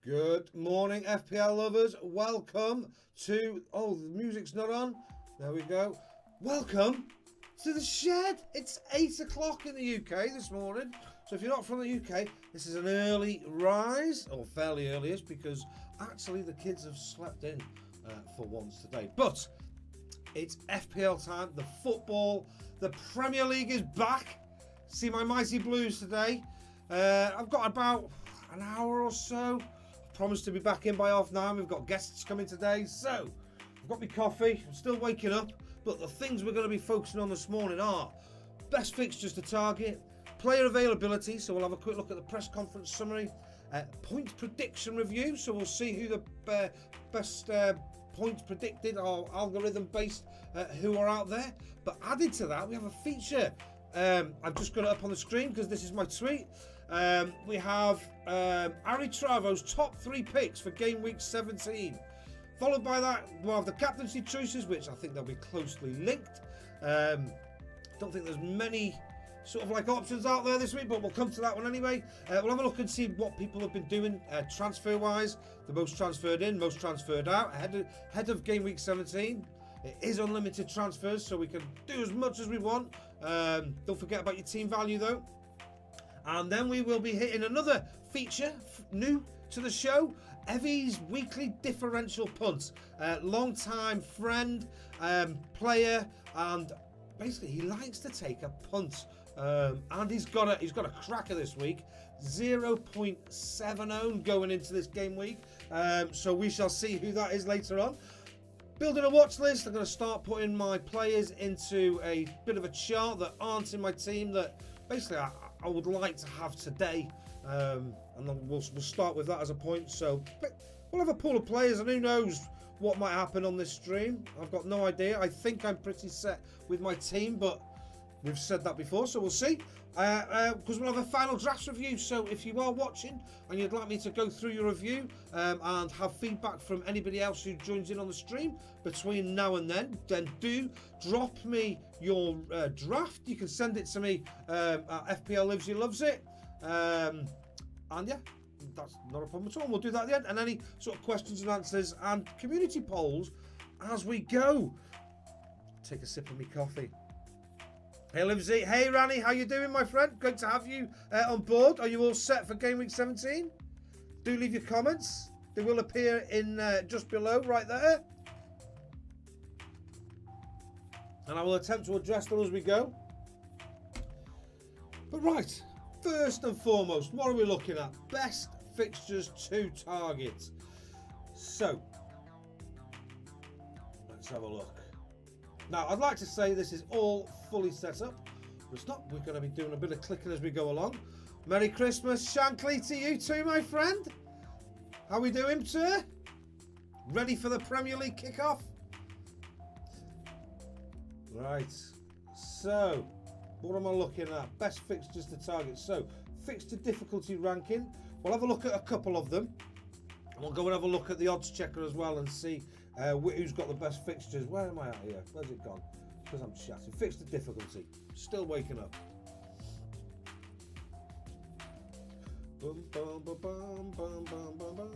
Good morning, FPL lovers. Welcome to... Oh, the music's not on. There we go. Welcome to the shed. It's 8 o'clock in the UK this morning. So if you're not from the UK, this is an early rise, or fairly early-ish, because actually the kids have slept in for once today. But it's FPL time. The football, the Premier League is back. See my mighty Blues today. I've got about an hour or so. Promised to be back in by 9:30. We've got guests coming today, so I've got my coffee. I'm still waking up, but the things we're going to be focusing on this morning are best fixtures to target, player availability, so we'll have a quick look at the press conference summary, point prediction review, so we'll see who the best points predicted or algorithm based who are out there. But added to that, we have a feature. I've just got it up on the screen because this is my tweet. We have Aritravo's top 3 picks for Gameweek 17. Followed by that, we'll have the Captaincy Choices, which I think they'll be closely linked. Don't think there's many sort of like options out there this week, but we'll come to that one anyway. We'll have a look and see what people have been doing transfer-wise. The most transferred in, most transferred out, ahead of Gameweek 17. It is unlimited transfers, so we can do as much as we want. Don't forget about your team value, though. And then we will be hitting another feature new to the show, Evie's weekly differential punt. Long-time friend, player, and basically he likes to take a punt. And he's got a cracker this week, 0.70 going into this game week. So we shall see who that is later on. Building a watch list. I'm going to start putting my players into a bit of a chart that aren't in my team that basically I would like to have today. And then we'll start with that as a point. So we'll have a pool of players, and who knows what might happen on this stream. I've got no idea. I think I'm pretty set with my team, but we've said that before, so we'll see. Because we'll have a final drafts review. So if you are watching and you'd like me to go through your review and have feedback from anybody else who joins in on the stream between now and then do drop me your draft. You can send it to me at FPL Loves It. And yeah, that's not a problem at all. We'll do that at the end. And any sort of questions and answers and community polls as we go. Take a sip of my coffee. Hey Livesy, hey Rani, how you doing, my friend? Great to have you on board. Are you all set for Game Week 17? Do leave your comments. They will appear in just below, right there. And I will attempt to address them as we go. But right, first and foremost, what are we looking at? Best fixtures to target. So, let's have a look. Now, I'd like to say this is all fully set up, but it's not. We're going to be doing a bit of clicking as we go along. Merry Christmas, Shankly, to you too, my friend. How we doing, sir? Ready for the Premier League kickoff? Right. So, what am I looking at? Best fixtures to target. So, fixture difficulty ranking. We'll have a look at a couple of them. And we'll go and have a look at the odds checker as well and see who's got the best fixtures. Where am I at here? Where's it gone? Because I'm chatting. Fixture difficulty. Still waking up. Bum, bum, bum, bum, bum, bum, bum, bum.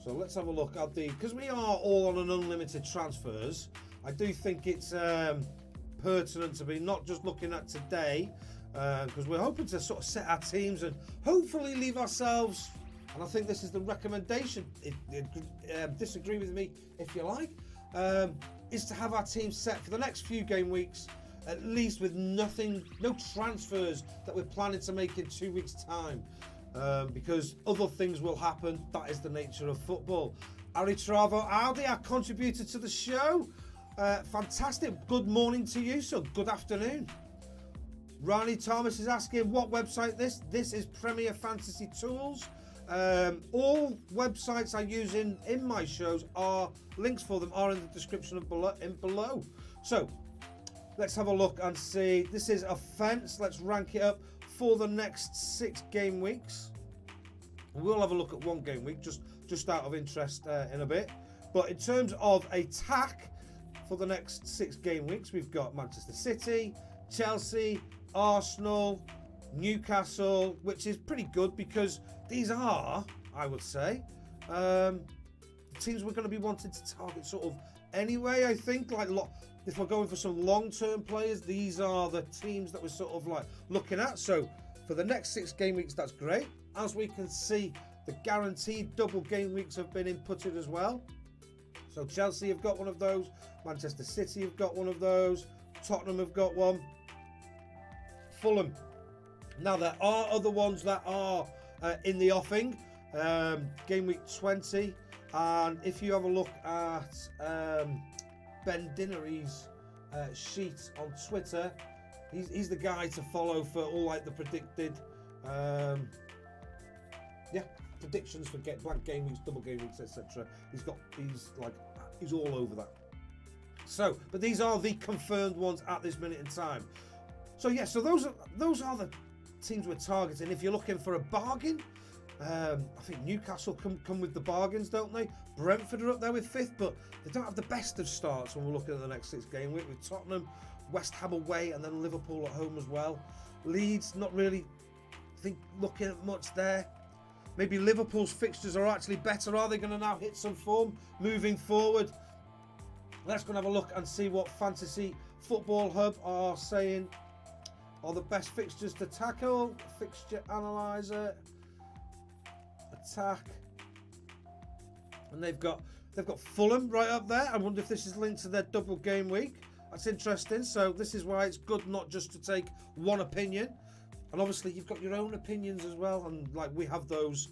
So let's have a look at the... Because we are all on an unlimited transfers, I do think it's pertinent to be not just looking at today, because we're hoping to sort of set our teams and hopefully leave ourselves... And I think this is the recommendation, disagree with me if you like, is to have our team set for the next few game weeks, at least with no transfers that we're planning to make in 2 weeks' time, because other things will happen. That is the nature of football. Aritravo Aldi, our contributor to the show. Fantastic. Good morning to you, so good afternoon. Rani Thomas is asking, what website this? This is Premier Fantasy Tools. All websites I use in my shows are links for them are in the description of below. So let's have a look and see. This is offense. Let's rank it up for the next 6 game weeks. We'll have a look at 1 game week just out of interest in a bit. But in terms of attack for the next 6 game weeks, we've got Manchester City, Chelsea, Arsenal, Newcastle, which is pretty good because these are, I would say, teams we're going to be wanting to target sort of anyway. I think like if we're going for some long-term players, these are the teams that we're sort of like looking at. So for the next 6 game weeks, that's great. As we can see, the guaranteed double game weeks have been inputted as well. So Chelsea have got one of those, Manchester City have got one of those, Tottenham have got one, Fulham. Now there are other ones that are in the offing, game week 20, and if you have a look at Ben Dinnery's sheet on Twitter, he's the guy to follow for all like the predicted predictions for blank game weeks, double game weeks, etc. He's all over that. So, but these are the confirmed ones at this minute in time. So yeah, so those are the teams we're targeting. If you're looking for a bargain, I think Newcastle come with the bargains, don't they? Brentford are up there with 5th, but they don't have the best of starts when we're looking at the next 6 game week with Tottenham, West Ham away, and then Liverpool at home as well. Leeds, not really, I think, looking at much there. Maybe Liverpool's fixtures are actually better. Are they going to now hit some form moving forward? Let's go and have a look and see what Fantasy Football Hub are saying are the best fixtures to tackle. Fixture analyzer, attack, and they've got Fulham right up there. I wonder if this is linked to their double game week. That's interesting. So this is why it's good not just to take one opinion, and obviously you've got your own opinions as well, and like we have those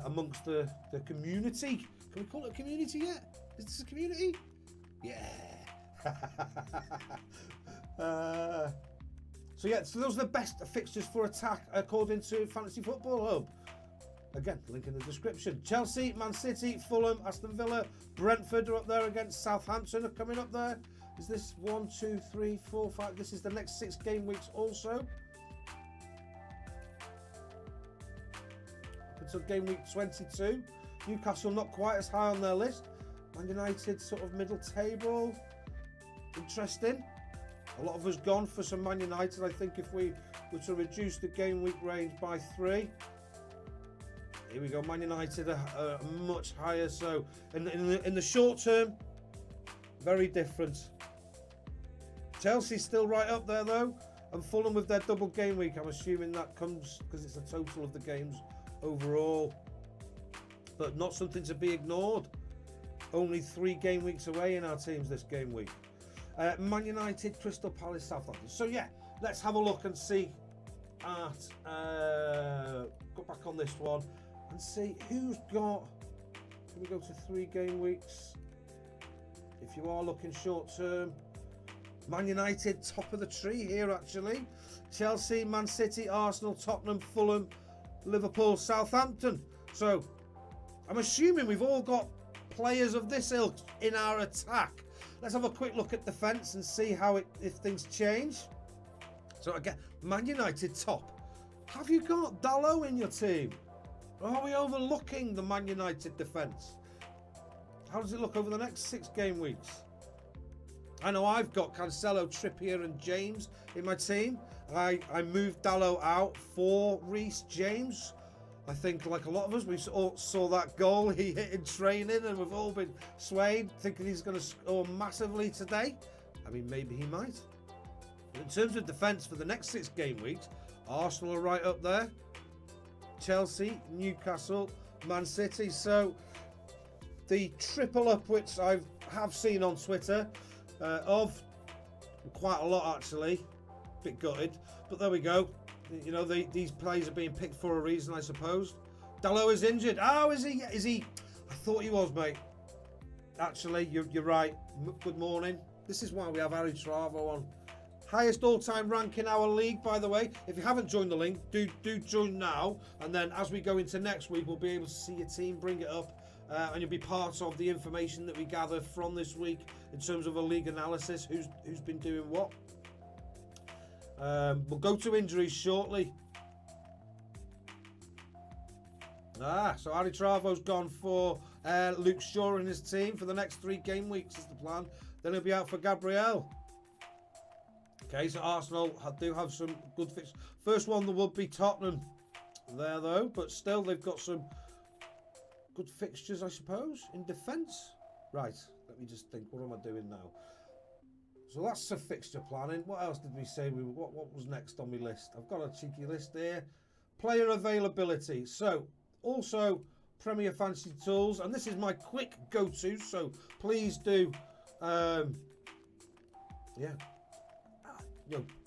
amongst the community. Can we call it a community yet? Is this a community? Yeah. So those are the best fixtures for attack according to Fantasy Football Hub. Again, link in the description. Chelsea, Man City, Fulham, Aston Villa, Brentford are up there against Southampton are coming up there. Is this 1, 2, 3, 4, 5? This is the next 6 game weeks also. Until game week 22. Newcastle not quite as high on their list. Man United sort of middle table. Interesting. A lot of us gone for some Man United. I think if we were to reduce the game week range by 3. Here we go. Man United are much higher. So in the short term, very different. Chelsea's still right up there though, and Fulham with their double game week. I'm assuming that comes because it's a total of the games overall, but not something to be ignored. Only 3 game weeks away in our teams this game week. Man United, Crystal Palace, Southampton. So yeah, let's have a look and see at go back on this one and see who's got. Can we go to 3 game weeks? If you are looking short term, Man United top of the tree here actually. Chelsea, Man City, Arsenal, Tottenham, Fulham, Liverpool, Southampton. So I'm assuming we've all got players of this ilk in our attack. Let's have a quick look at defence and see how if things change. So again, Man United top. Have you got Dalot in your team? Or are we overlooking the Man United defence? How does it look over the next 6 game weeks? I know I've got Cancelo, Trippier and James in my team. I moved Dalot out for Reece James. I think like a lot of us, we all saw that goal he hit in training and we've all been swayed, thinking he's going to score massively today. I mean, maybe he might. But in terms of defence for the next 6 game weeks, Arsenal are right up there. Chelsea, Newcastle, Man City. So the triple up, which I have seen on Twitter, of quite a lot actually, bit gutted, but there we go. You know, these players are being picked for a reason, I suppose. Dalot is injured. Oh, is he? Is he? I thought he was, mate. Actually, you're right. Good morning. This is why we have Aritravo on. Highest all-time rank in our league, by the way. If you haven't joined the link, do join now. And then as we go into next week, we'll be able to see your team, bring it up. And you'll be part of the information that we gather from this week in terms of a league analysis, who's been doing what. We'll go to injuries shortly. So Aritravo's gone for Luke Shaw in his team for the next 3 game weeks is the plan. Then he'll be out for Gabriel. Okay, so Arsenal do have some good fixtures. First one, there would be Tottenham there, though. But still, they've got some good fixtures, I suppose, in defence. Right, let me just think. What am I doing now? So that's the fixture planning. What else did we say? What was next on my list? I've got a cheeky list here. Player availability. So, also Premier Fantasy Tools. And this is my quick go-to. So, please do,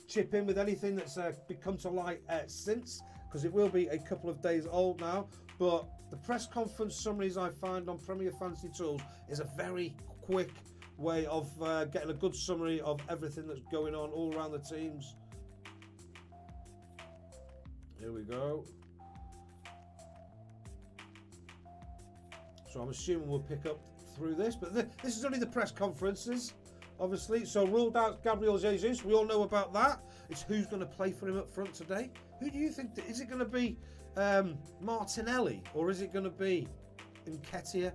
chip in with anything that's come to light since. Because it will be a couple of days old now. But the press conference summaries I find on Premier Fantasy Tools is a very quick way of getting a good summary of everything that's going on all around the teams. Here we go. So I'm assuming we'll pick up through this, but this is only the press conferences, obviously. So ruled out Gabriel Jesus. We all know about that. It's who's going to play for him up front today. Who do you think? Is it going to be Martinelli, or is it going to be Nketiah?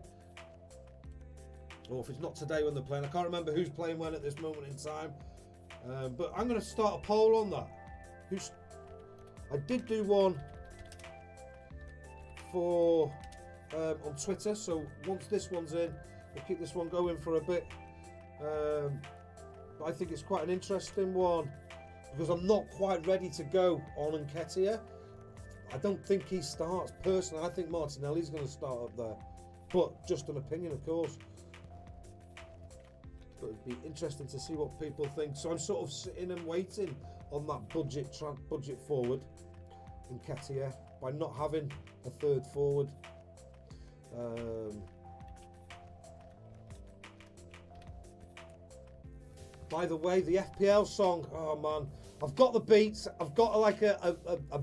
Or if it's not today when they're playing, I can't remember who's playing when at this moment in time. But I'm going to start a poll on that. I did do one for on Twitter, so once this one's in, we'll keep this one going for a bit. But I think it's quite an interesting one because I'm not quite ready to go on Nketiah. I don't think he starts. Personally, I think Martinelli's going to start up there. But just an opinion, of course. But it'd be interesting to see what people think. So I'm sort of sitting and waiting on that budget forward in Nketiah by not having a third forward. By the way, the FPL song, oh man, I've got the beats, I've got like a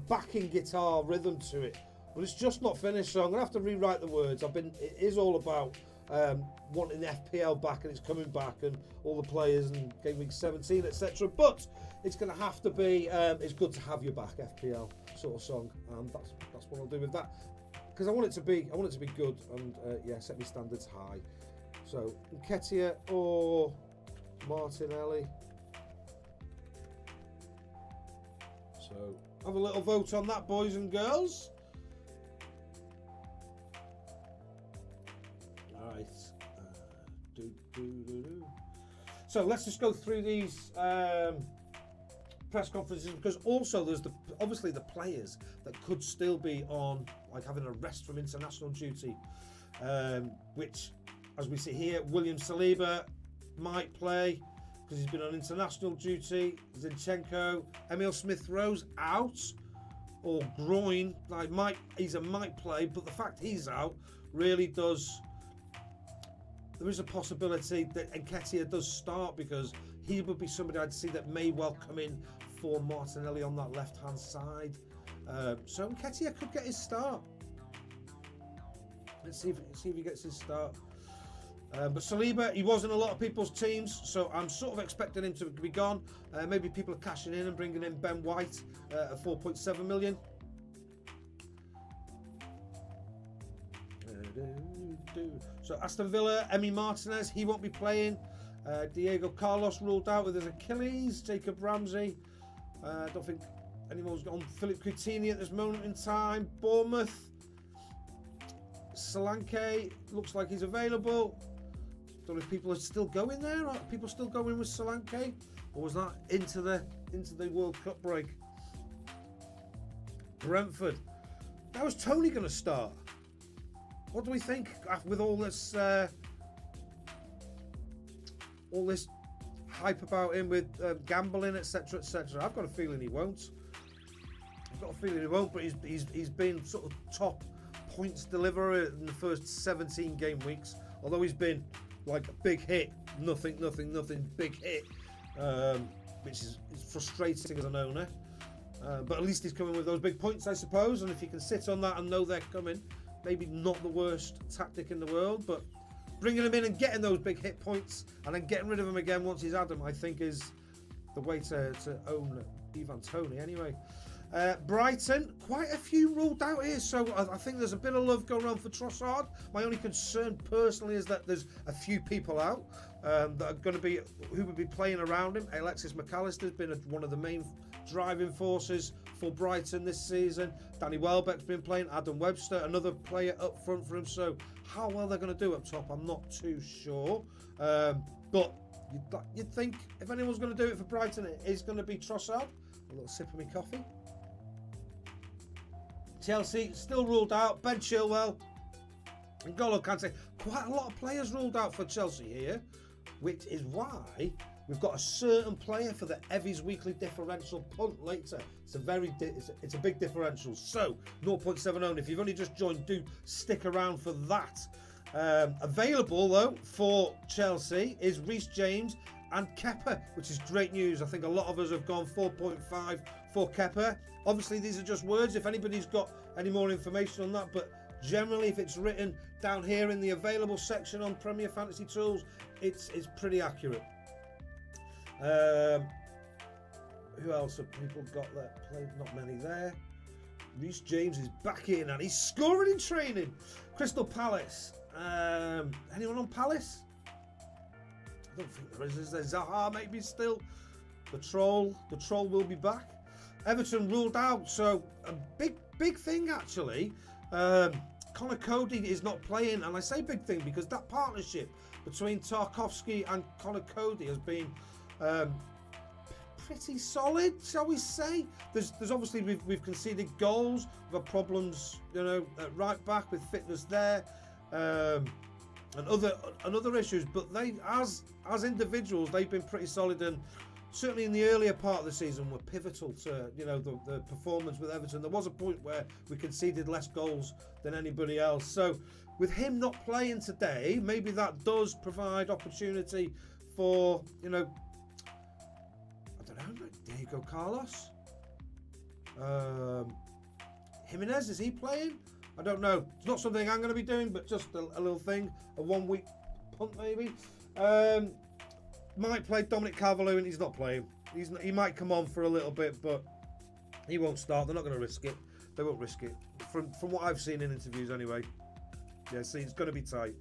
backing guitar rhythm to it, but it's just not finished, so I'm gonna have to rewrite the words. It is all about wanting the FPL back, and it's coming back, and all the players and Gameweek 17, etc. But it's gonna have to be it's good to have you back FPL sort of song, and that's what I'll do with that, because I want it to be good, and yeah, set my standards high. So Nketiah or Martinelli. So have a little vote on that, boys and girls. Right. So let's just go through these press conferences, because also there's obviously the players that could still be on, like, having a rest from international duty, which, as we see here, William Saliba might play because he's been on international duty. Zinchenko, Emil Smith-Rowe's out, or groin, he's a might play, but the fact he's out really does. There is a possibility that Nketiah does start, because he would be somebody I'd see that may well come in for Martinelli on that left-hand side. So Nketiah could get his start. Let's see if he gets his start. But Saliba, he was in a lot of people's teams, so I'm sort of expecting him to be gone. Maybe people are cashing in and bringing in Ben White at 4.7 million. So Aston Villa, Emi Martinez, he won't be playing. Diego Carlos ruled out with his Achilles. Jacob Ramsey, I don't think anyone's on Philip Coutinho at this moment in time. Bournemouth, Solanke looks like he's available. Don't know if people are still going there. Are people still going with Solanke, or was that into the World Cup break? Brentford, how is Tony going to start? What do we think with all this hype about him with gambling, etc., etc.? I've got a feeling he won't. But he's been sort of top points deliverer in the first 17 game weeks. Although he's been like a big hit, nothing, big hit, which is frustrating as an owner. But at least he's coming with those big points, I suppose. And if you can sit on that and know they're coming, maybe not the worst tactic in the world, but bringing him in and getting those big hit points and then getting rid of him again once he's had them, I think is the way to own Ivan Toney anyway. Brighton, quite a few ruled out here, so I think there's a bit of love going around for Trossard. My only concern personally is that there's a few people out that are going to be, who would be playing around him. Alexis McAllister's been one of the main driving forces for Brighton this season. Danny Welbeck's been playing, Adam Webster, another player up front for him, so how well they're going to do up top, I'm not too sure. But you'd think if anyone's going to do it for Brighton, it is going to be Trossard. A little sip of my coffee. Chelsea still ruled out. Ben Chilwell and N'Golo Kante. Quite a lot of players ruled out for Chelsea here, which is why we've got a certain player for the Evie's weekly differential punt later. It's a big differential. So 0.70. And if you've only just joined, do stick around for that. Available though for Chelsea is Reece James and Kepa, which is great news. I think a lot of us have gone 4.5 for Kepa. Obviously, these are just words. If anybody's got any more information on that, but generally, if it's written down here in the available section on Premier Fantasy Tools, it's pretty accurate. Who else have people got that played? Not many there. Reece James is back in and he's scoring in training. Crystal Palace. Anyone on Palace? I don't think there is. Is there Zaha maybe still? The troll will be back. Everton ruled out, so a big thing actually. Connor Cody is not playing, and I say big thing because that partnership between Tarkowski and Connor Cody has been pretty solid, shall we say? There's obviously we've conceded goals, we've had problems, at right back with fitness there, and other issues. But they, as individuals, they've been pretty solid, and certainly in the earlier part of the season were pivotal to the performance with Everton. There was a point where we conceded less goals than anybody else. So with him not playing today, maybe that does provide opportunity for I don't know, Diego Carlos, Jimenez, is he playing? I don't know. It's not something I'm going to be doing, but just a little thing, a 1 week punt maybe. Might play Dominic Calvert-Lewin. He's not playing. He might come on for a little bit, but he won't start. They're not going to risk it. They won't risk it. From what I've seen in interviews anyway. Yeah, see, it's going to be tight.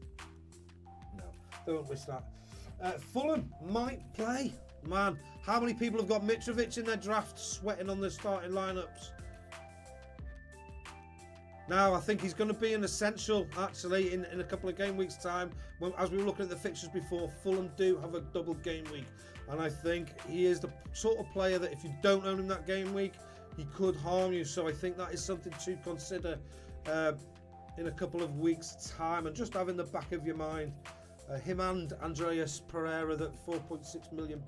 No, they won't risk that. Fulham might play. Man, how many people have got Mitrovic in their draft sweating on the starting lineups? Now, I think he's going to be an essential, actually, in a couple of game weeks' time. As we were looking at the fixtures before, Fulham do have a double game week. And I think he is the sort of player that if you don't own him that game week, he could harm you. So I think that is something to consider in a couple of weeks' time. And just have in the back of your mind, him and Andreas Pereira, that £4.6 million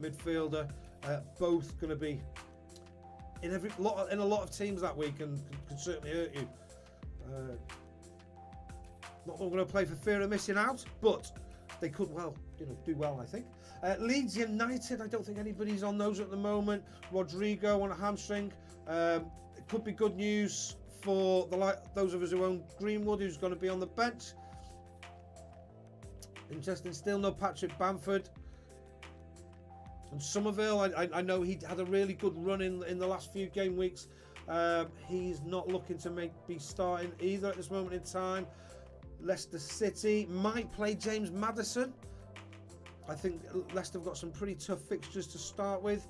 midfielder, both going to be in a lot of teams that week and can certainly hurt you. Not all going to play for fear of missing out, but they could do well, I think. Leeds United, I don't think anybody's on those at the moment. Rodrigo on a hamstring. It could be good news for those of us who own Greenwood, who's going to be on the bench. Interesting still, no Patrick Bamford. And Somerville, I know he had a really good run in the last few game weeks. He's not looking to be starting either at this moment in time. Leicester City might play James Maddison. I think Leicester have got some pretty tough fixtures to start with.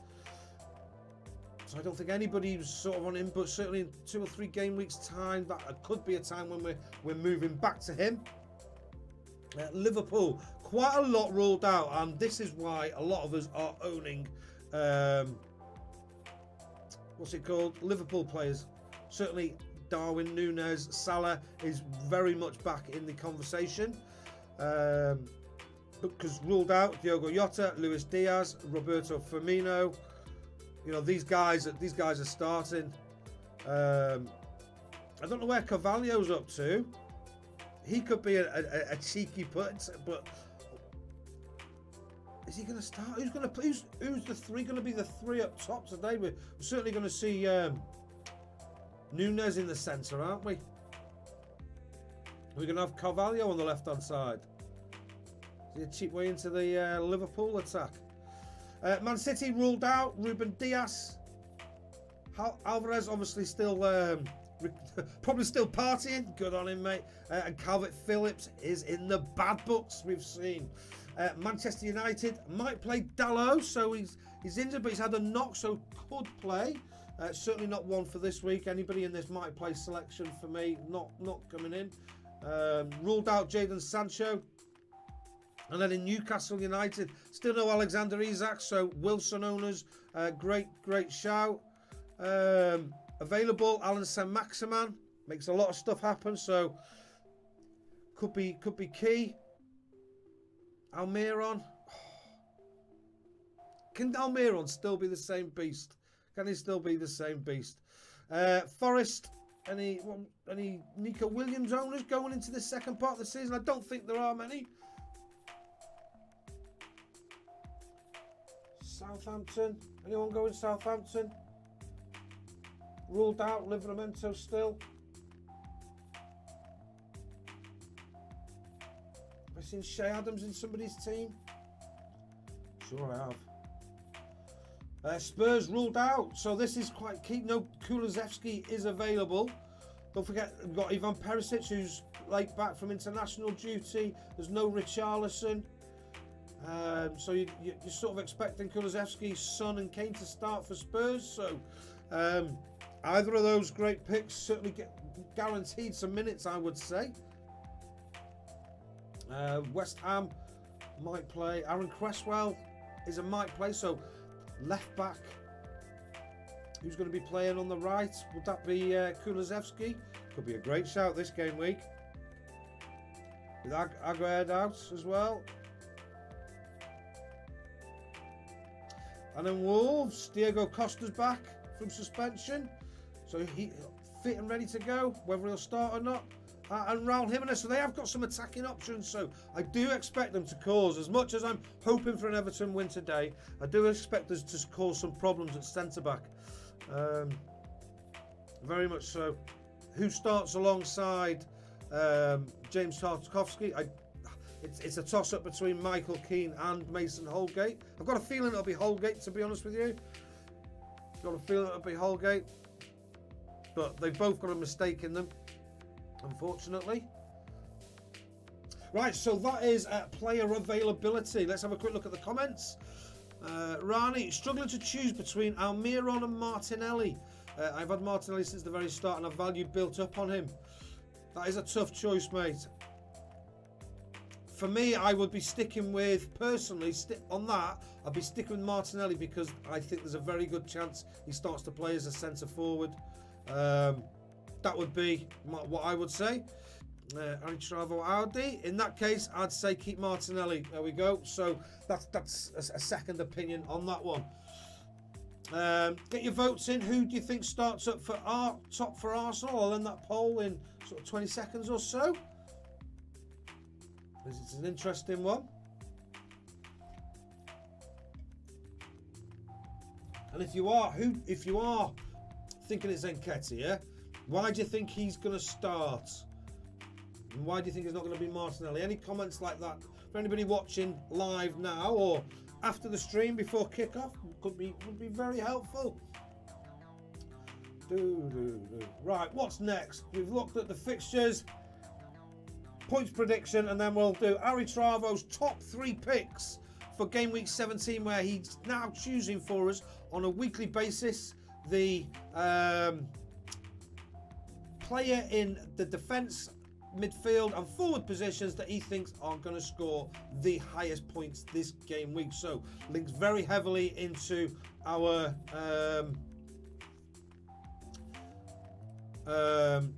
So I don't think anybody's sort of on him, but certainly in 2 or 3 game weeks' time, that could be a time when we're moving back to him. Liverpool, quite a lot ruled out, and this is why a lot of us are owning Liverpool players. Certainly Darwin Núñez, Salah is very much back in the conversation, because ruled out Diogo Jota, Luis Diaz, Roberto Firmino. These guys are starting. I don't know where Carvalho's up to. He could be a cheeky punt, but is he going to start? Who's the three going to be the three up top today? We're certainly going to see Núñez in the centre, aren't we? We're going to have Carvalho on the left-hand side. Is he a cheap way into the Liverpool attack? Man City ruled out Ruben Dias. Alvarez obviously still probably still partying. Good on him, mate. And Calvert Phillips is in the bad books, we've seen. Manchester United might play Dalot, so he's injured, but he's had a knock, so could play. Certainly not one for this week. Anybody in this might play selection for me, not coming in. Ruled out Jadon Sancho. And then in Newcastle United, still no Alexander Isak, so Wilson owners, great shout. Available, Alan Saint-Maximin, makes a lot of stuff happen, so could be key. Almiron. Can Almiron still be the same beast? Can he still be the same beast? Forest, any Nico Williams owners going into the second part of the season? I don't think there are many. Southampton, anyone going Southampton? Ruled out, Livramento still. Have I seen Shea Adams in somebody's team? Sure I have. Spurs ruled out, so this is quite key. No, Kulusevski is available. Don't forget, we've got Ivan Perisic, who's late back from international duty. There's no Richarlison. So you're sort of expecting Kulusevski, Son and Kane to start for Spurs. So either of those great picks certainly guaranteed some minutes, I would say. West Ham might play. Aaron Cresswell is a might play. So left back, who's going to be playing on the right? Would that be Kulusevski? Could be a great shout this game week. With Aguerd out as well. And then Wolves, Diego Costa's back from suspension. So he fit and ready to go, whether he'll start or not. And Raul Jimenez, so they have got some attacking options. So I do expect them to cause, as much as I'm hoping for an Everton win today, I do expect us to cause some problems at centre-back. Very much so. Who starts alongside James Tarkowski? It's a toss-up between Michael Keane and Mason Holgate. I've got a feeling it'll be Holgate, to be honest with you. Got a feeling it'll be Holgate. But they've both got a mistake in them, unfortunately. Right, so that is player availability. Let's have a quick look at the comments. Rani, struggling to choose between Almiron and Martinelli. I've had Martinelli since the very start and I've value built up on him. That is a tough choice, mate. For me, I would be sticking with, personally, on that, I'd be sticking with Martinelli because I think there's a very good chance he starts to play as a centre-forward. That would be what I would say. Aritravo Audi. In that case, I'd say keep Martinelli. There we go. So that's a second opinion on that one. Get your votes in. Who do you think starts up for top for Arsenal? I'll end that poll in sort of 20 seconds or so. It's an interesting one. And if you are thinking it's Nketiah, why do you think he's going to start? And why do you think it's not going to be Martinelli? Any comments like that for anybody watching live now or after the stream before kickoff would be very helpful. Right, what's next? We've looked at the fixtures, points prediction, and then we'll do Aritravo's top 3 picks for game week 17, where he's now choosing for us on a weekly basis the player in the defence, midfield and forward positions that he thinks are going to score the highest points this game week. So links very heavily into our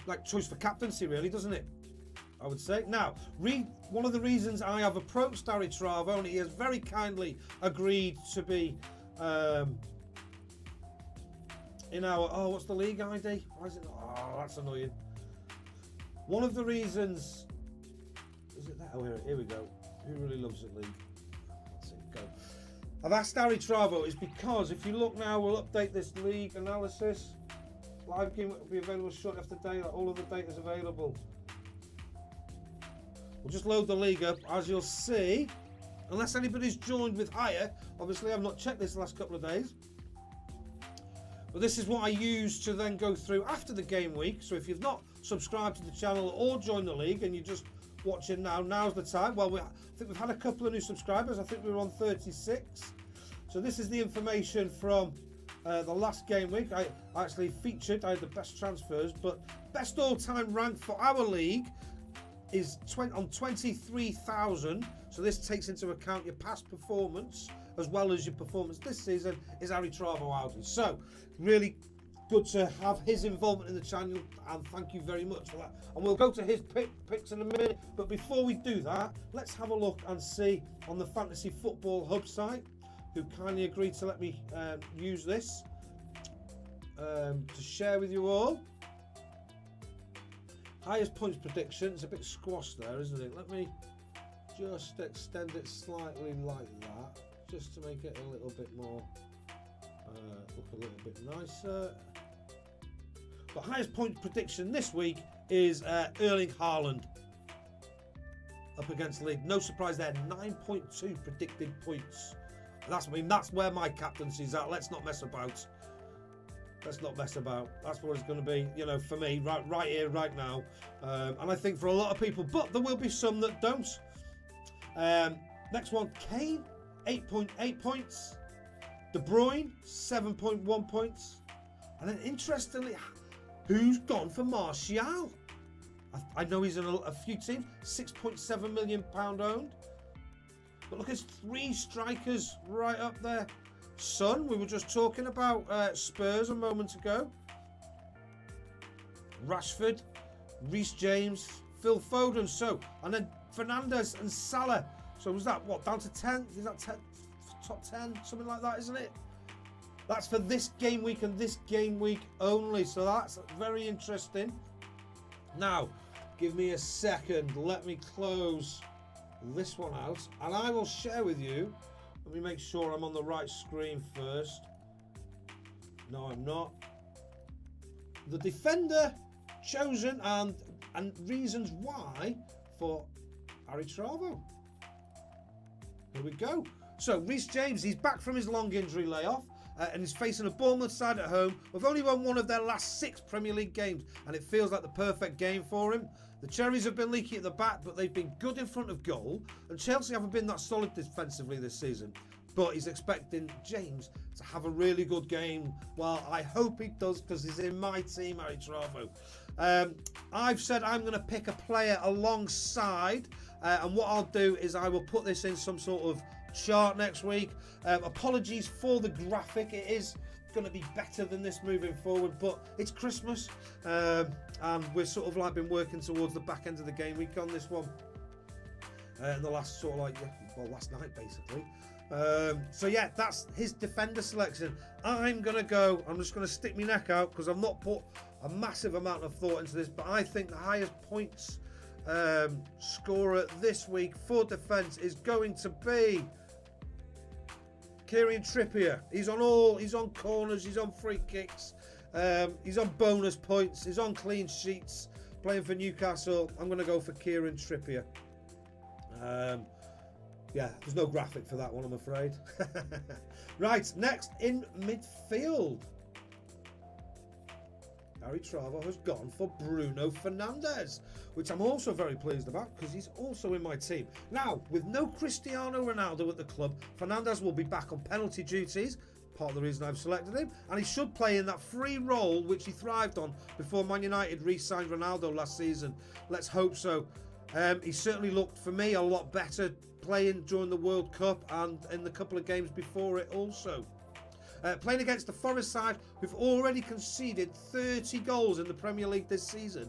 like choice for captaincy, really, doesn't it? I would say. Now, one of the reasons I have approached Aritravo, and he has very kindly agreed to be in our, what's the league ID? Why is it? Oh, that's annoying. One of the reasons, is it that? Oh, here we go. Who Really Lovesit League? Let's see, go. I've asked Aritravo is because if you look now, we'll update this league analysis. Live game will be available shortly after daylight. All of the data is available. We'll just load the league up. As you'll see, unless anybody's joined with higher, obviously I've not checked this the last couple of days. But this is what I use to then go through after the game week. So if you've not subscribed to the channel or joined the league and you're just watching now, now's the time. Well, I think we've had a couple of new subscribers. I think we were on 36. So this is the information from the last game week. I actually featured, I had the best transfers, but best all-time rank for our league is on 23,000. So this takes into account your past performance as well as your performance this season, is Aritravo Audi. So really good to have his involvement in the channel, and thank you very much for that. And we'll go to his picks in a minute, but before we do that, let's have a look and see on the Fantasy Football Hub site, who kindly agreed to let me use this to share with you all. Highest points prediction. It's a bit squashed there, isn't it? Let me just extend it slightly like that, just to make it a little bit more, look a little bit nicer. But highest points prediction this week is Erling Haaland up against League. No surprise there, 9.2 predicted points. That's where my captaincy's at. Let's not mess about. Let's not mess about. That's what it's going to be, you know, for me, right here, right now. And I think for a lot of people, but there will be some that don't. Next one, Kane, 8.8 points. De Bruyne, 7.1 points. And then interestingly, who's gone for Martial? I know he's in a few teams, £6.7 million owned. But look, there's 3 strikers right up there. Son, we were just talking about Spurs a moment ago. Rashford, Reece James, Phil Foden. So, and then Fernandes and Salah. So was that, what, down to 10? Is that 10, top 10? Something like that, isn't it? That's for this game week and this game week only. So that's very interesting. Now, give me a second. Let me close this one out, and I will share with you. Let me make sure I'm on the right screen first. No, I'm not. The defender chosen and reasons why for Aritravo. Here we go. So Reece James, he's back from his long injury layoff. And he's facing a Bournemouth side at home. We've only won one of their last 6 Premier League games, and it feels like the perfect game for him. The Cherries have been leaky at the back, but they've been good in front of goal. And Chelsea haven't been that solid defensively this season. But he's expecting James to have a really good game. Well, I hope he does, because he's in my team, Aritravo. I've said I'm going to pick a player alongside, and what I'll do is I will put this in some sort of chart next week. Apologies for the graphic. It is going to be better than this moving forward, but it's Christmas, and we're sort of like been working towards the back end of the game week on this one, and the last sort of like, well, last night basically. So yeah, that's his defender selection. I'm just gonna stick my neck out, because I've not put a massive amount of thought into this, but I think the highest points scorer this week for defence is going to be Kieran Trippier. He's on corners, he's on free kicks, he's on bonus points, he's on clean sheets, playing for Newcastle. I'm going to go for Kieran Trippier. Yeah, there's no graphic for that one, I'm afraid. Right, next in midfield, Aritravo has gone for Bruno Fernandes, which I'm also very pleased about, because he's also in my team. Now, with no Cristiano Ronaldo at the club, Fernandes will be back on penalty duties, part of the reason I've selected him, and he should play in that free role which he thrived on before Man United re-signed Ronaldo last season. Let's hope so. He certainly looked, for me, a lot better playing during the World Cup and in the couple of games before it also. Playing against the Forest side, we've already conceded 30 goals in the Premier League this season.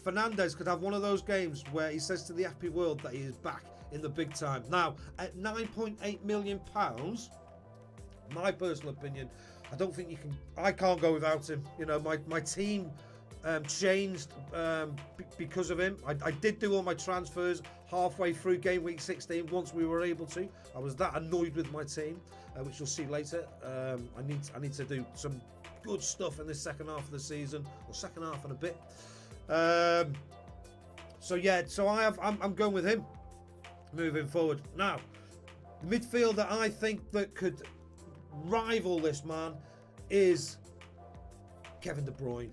Fernandes could have one of those games where he says to the FP world that he is back in the big time. Now, at £9.8 million, my personal opinion, I can't go without him. You know, my team changed because of him. I did do all my transfers halfway through game week 16 once we were able to. I was that annoyed with my team, which you'll see later. I need to do some good stuff in the second half of the season, or second half and a bit. So yeah, I'm going with him moving forward. Now, the midfield that I think that could rival this man is Kevin De Bruyne.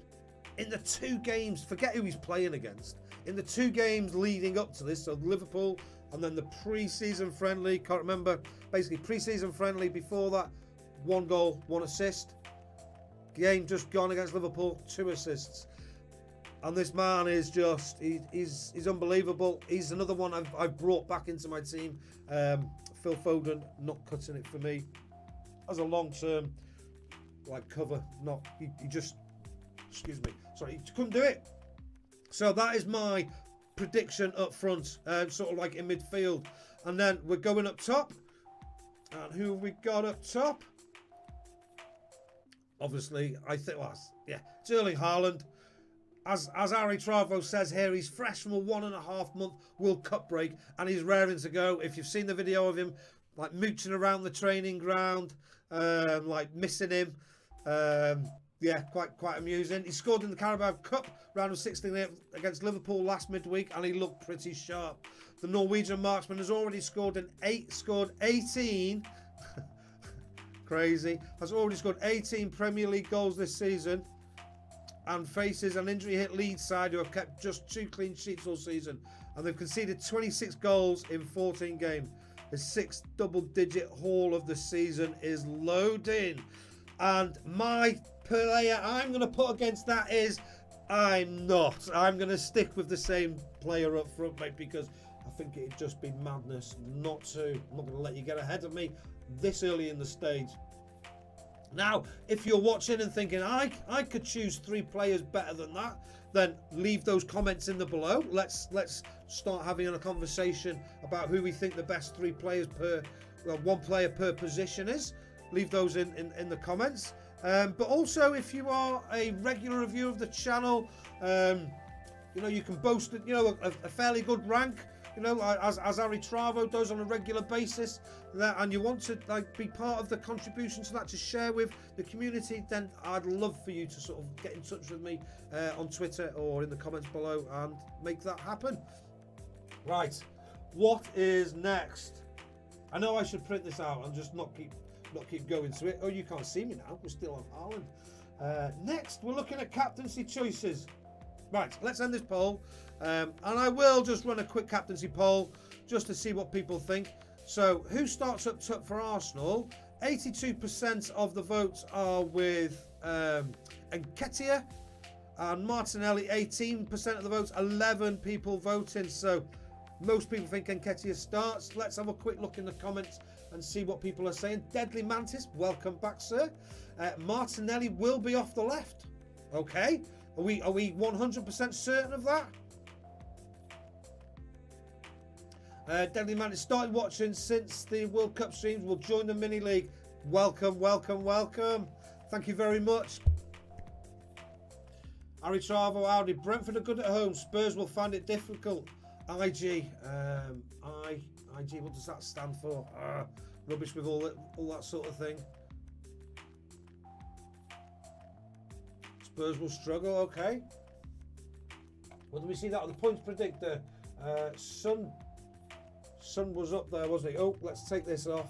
In the 2 games, forget who he's playing against. In the 2 games leading up to this, so Liverpool and then the pre-season friendly, can't remember, basically pre-season friendly before that, 1 goal, 1 assist. Game just gone against Liverpool, 2 assists. And this man is just, he's unbelievable. He's another one I've brought back into my team. Phil Foden, not cutting it for me. As a long-term, like, cover, not, he just, excuse me, sorry, he couldn't do it. So that is my prediction up front, sort of like in midfield. And then we're going up top. And who have we got up top? Obviously, I think, well, yeah, it's Erling Haaland. As Aritravo says here, he's fresh from a 1.5-month World Cup break and he's raring to go. If you've seen the video of him, like, mooching around the training ground, like, missing him, yeah, quite amusing. He scored in the Carabao Cup round of 16 against Liverpool last midweek and he looked pretty sharp. The Norwegian marksman has already scored 18 crazy, has already scored 18 Premier League goals this season and faces an injury-hit Leeds side who have kept just 2 clean sheets all season. And they've conceded 26 goals in 14 games. His 6th double-digit haul of the season is loading. And my player I'm going to put against that is, I'm going to stick with the same player up front, mate, because I think it'd just be madness not to. I'm not going to let you get ahead of me this early in the stage. Now, if you're watching and thinking, I could choose 3 players better than that, then leave those comments in the below. Let's start having a conversation about who we think the best 3 players per, well, 1 player per position is. Leave those in the comments. But also, if you are a regular reviewer of the channel, you know, you can boast, you know, a fairly good rank, you know, as Aritravo does on a regular basis, and you want to, like, be part of the contribution to that, to share with the community, then I'd love for you to sort of get in touch with me on Twitter or in the comments below and make that happen. Right, what is next? I know I should print this out and just not keep going to it. Oh, you can't see me now, we're still on Haaland. Next, we're looking at captaincy choices. Right, let's end this poll. And I will just run a quick captaincy poll just to see what people think. So, who starts up top for Arsenal? 82% of the votes are with Nketiah and Martinelli. 18% of the votes, 11 people voting. So, most people think Nketiah starts. Let's have a quick look in the comments and see what people are saying. Deadly Mantis, welcome back, sir. Martinelli will be off the left. Okay, are we 100% certain of that? Deadly Mantis started watching since the World Cup streams. Will join the mini league. Welcome, welcome, welcome. Thank you very much. Aritravo, Audi. Brentford are good at home. Spurs will find it difficult. IG, IG, what does that stand for? Rubbish with all that sort of thing. Spurs will struggle, okay. Well, do we see that on the points predictor? Sun was up there, wasn't he? Oh, let's take this off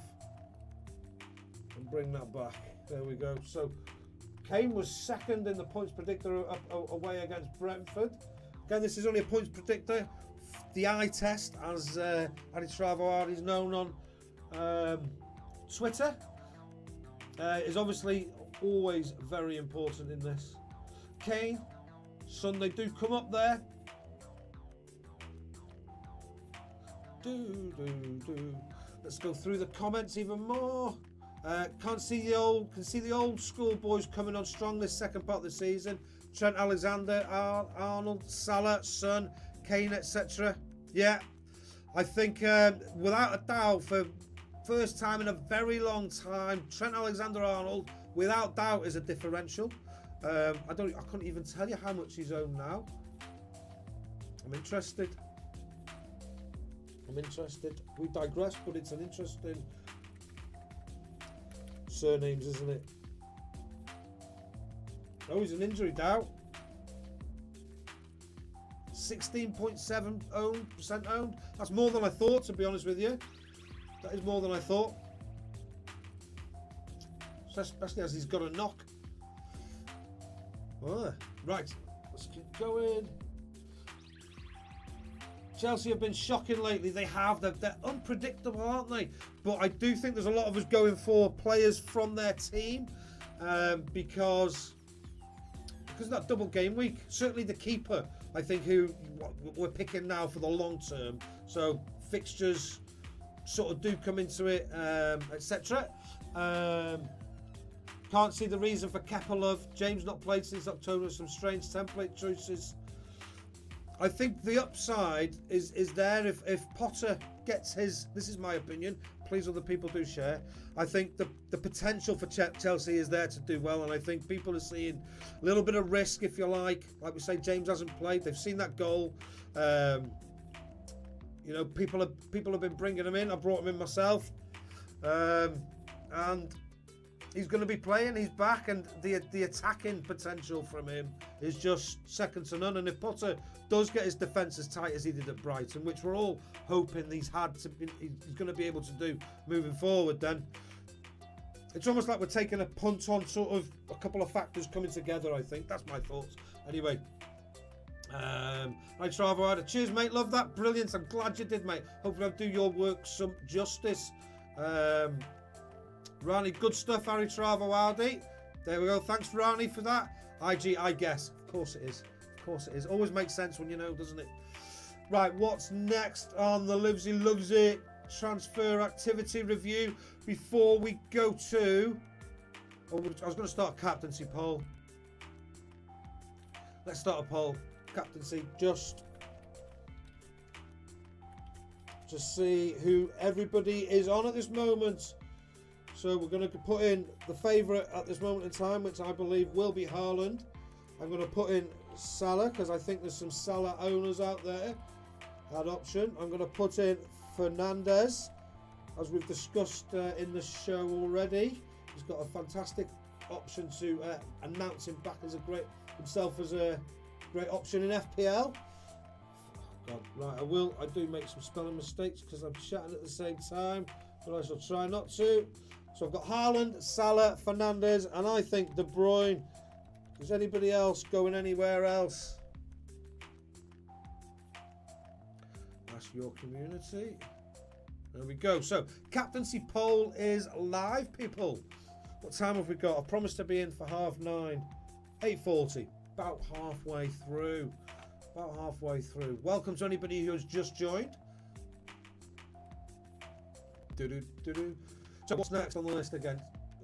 and bring that back. There we go. So, Kane was 2nd in the points predictor away against Brentford. Again, this is only a points predictor. The eye test, as Aritravo is known on Twitter, is obviously always very important in this. Kane, Son, they do come up there. Let's go through the comments even more. Can see the old school boys coming on strong this second part of the season. Trent Alexander, Arnold, Salah, Son, Kane, etc. Yeah, I think without a doubt, for first time in a very long time, Trent Alexander-Arnold without doubt is a differential. I couldn't even tell you how much he's owned now. I'm interested. We digress, but it's an interesting surnames, isn't it? Oh, he's an injury doubt. 16.7% owned. That's more than I thought, to be honest with you. That is more than I thought. Especially as he's got a knock. Right, let's keep going. Chelsea have been shocking lately. They have. They're unpredictable, aren't they? But I do think there's a lot of us going for players from their team because of that double game week. Certainly the keeper, I think, who we're picking now for the long term. So fixtures sort of do come into it, etc. Can't see the reason for Kepa Love. James not played since October. Some strange template choices. I think the upside is there if Potter gets his. This is my opinion. Please, other people do share. I think the potential for Chelsea is there to do well, and I think people are seeing a little bit of risk, if you like. Like we say, James hasn't played. They've seen that goal. You know, people have been bringing him in. I brought him in myself, and he's going to be playing. He's back, and the attacking potential from him is just second to none. And if Potter does get his defence as tight as he did at Brighton, which we're all hoping he's going to be able to do moving forward, then it's almost like we're taking a punt on sort of a couple of factors coming together. I think that's my thoughts. Anyway. Aritravo had a cheers, mate. Love that. Brilliant. I'm glad you did, mate. Hopefully I'll do your work some justice. Rani, good stuff, Aritravo Aldi. There we go. Thanks, Rani, for that. IG, I guess. Of course it is. Of course it is. Always makes sense when you know, doesn't it? Right, what's next on the Livesy Loves It transfer activity review before we go to... Oh, I was going to start a captaincy poll. Let's start a poll. Captaincy, just to see who everybody is on at this moment. So we're going to put in the favourite at this moment in time, which I believe will be Haaland. I'm going to put in Salah because I think there's some Salah owners out there. That option. I'm going to put in Fernandes, as we've discussed in the show already. He's got a fantastic option to announce him back as himself as a great option in FPL. God, right, I do make some spelling mistakes because I'm chatting at the same time, but I shall try not to. So I've got Haaland, Salah, Fernandes, and I think De Bruyne. Is anybody else going anywhere else? Ask your community. There we go. So captaincy poll is live, people. What time have we got? I promised to be in for 9:30. 8:40. About halfway through. Welcome to anybody who has just joined. So what's next on the list again?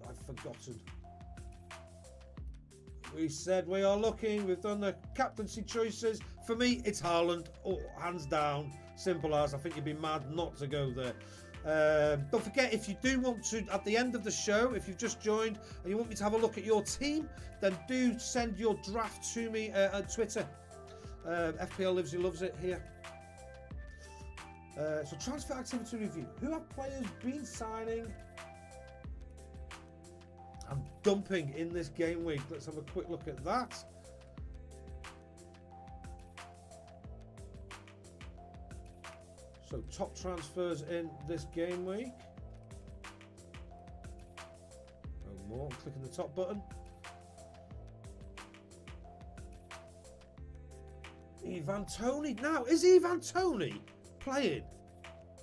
I've forgotten. We said we are looking. We've done the captaincy choices. For me, it's Haaland. Oh, hands down. Simple as. I think you'd be mad not to go there. Don't forget, if you do want to, at the end of the show, if you've just joined and you want me to have a look at your team, then do send your draft to me on Twitter. FPL Loves It here. So transfer activity review. Who have players been signing and dumping in this game week? Let's have a quick look at that. So top transfers in this game week. No more. I'm clicking the top button. Ivan Toney. Now, is Ivan Toney playing?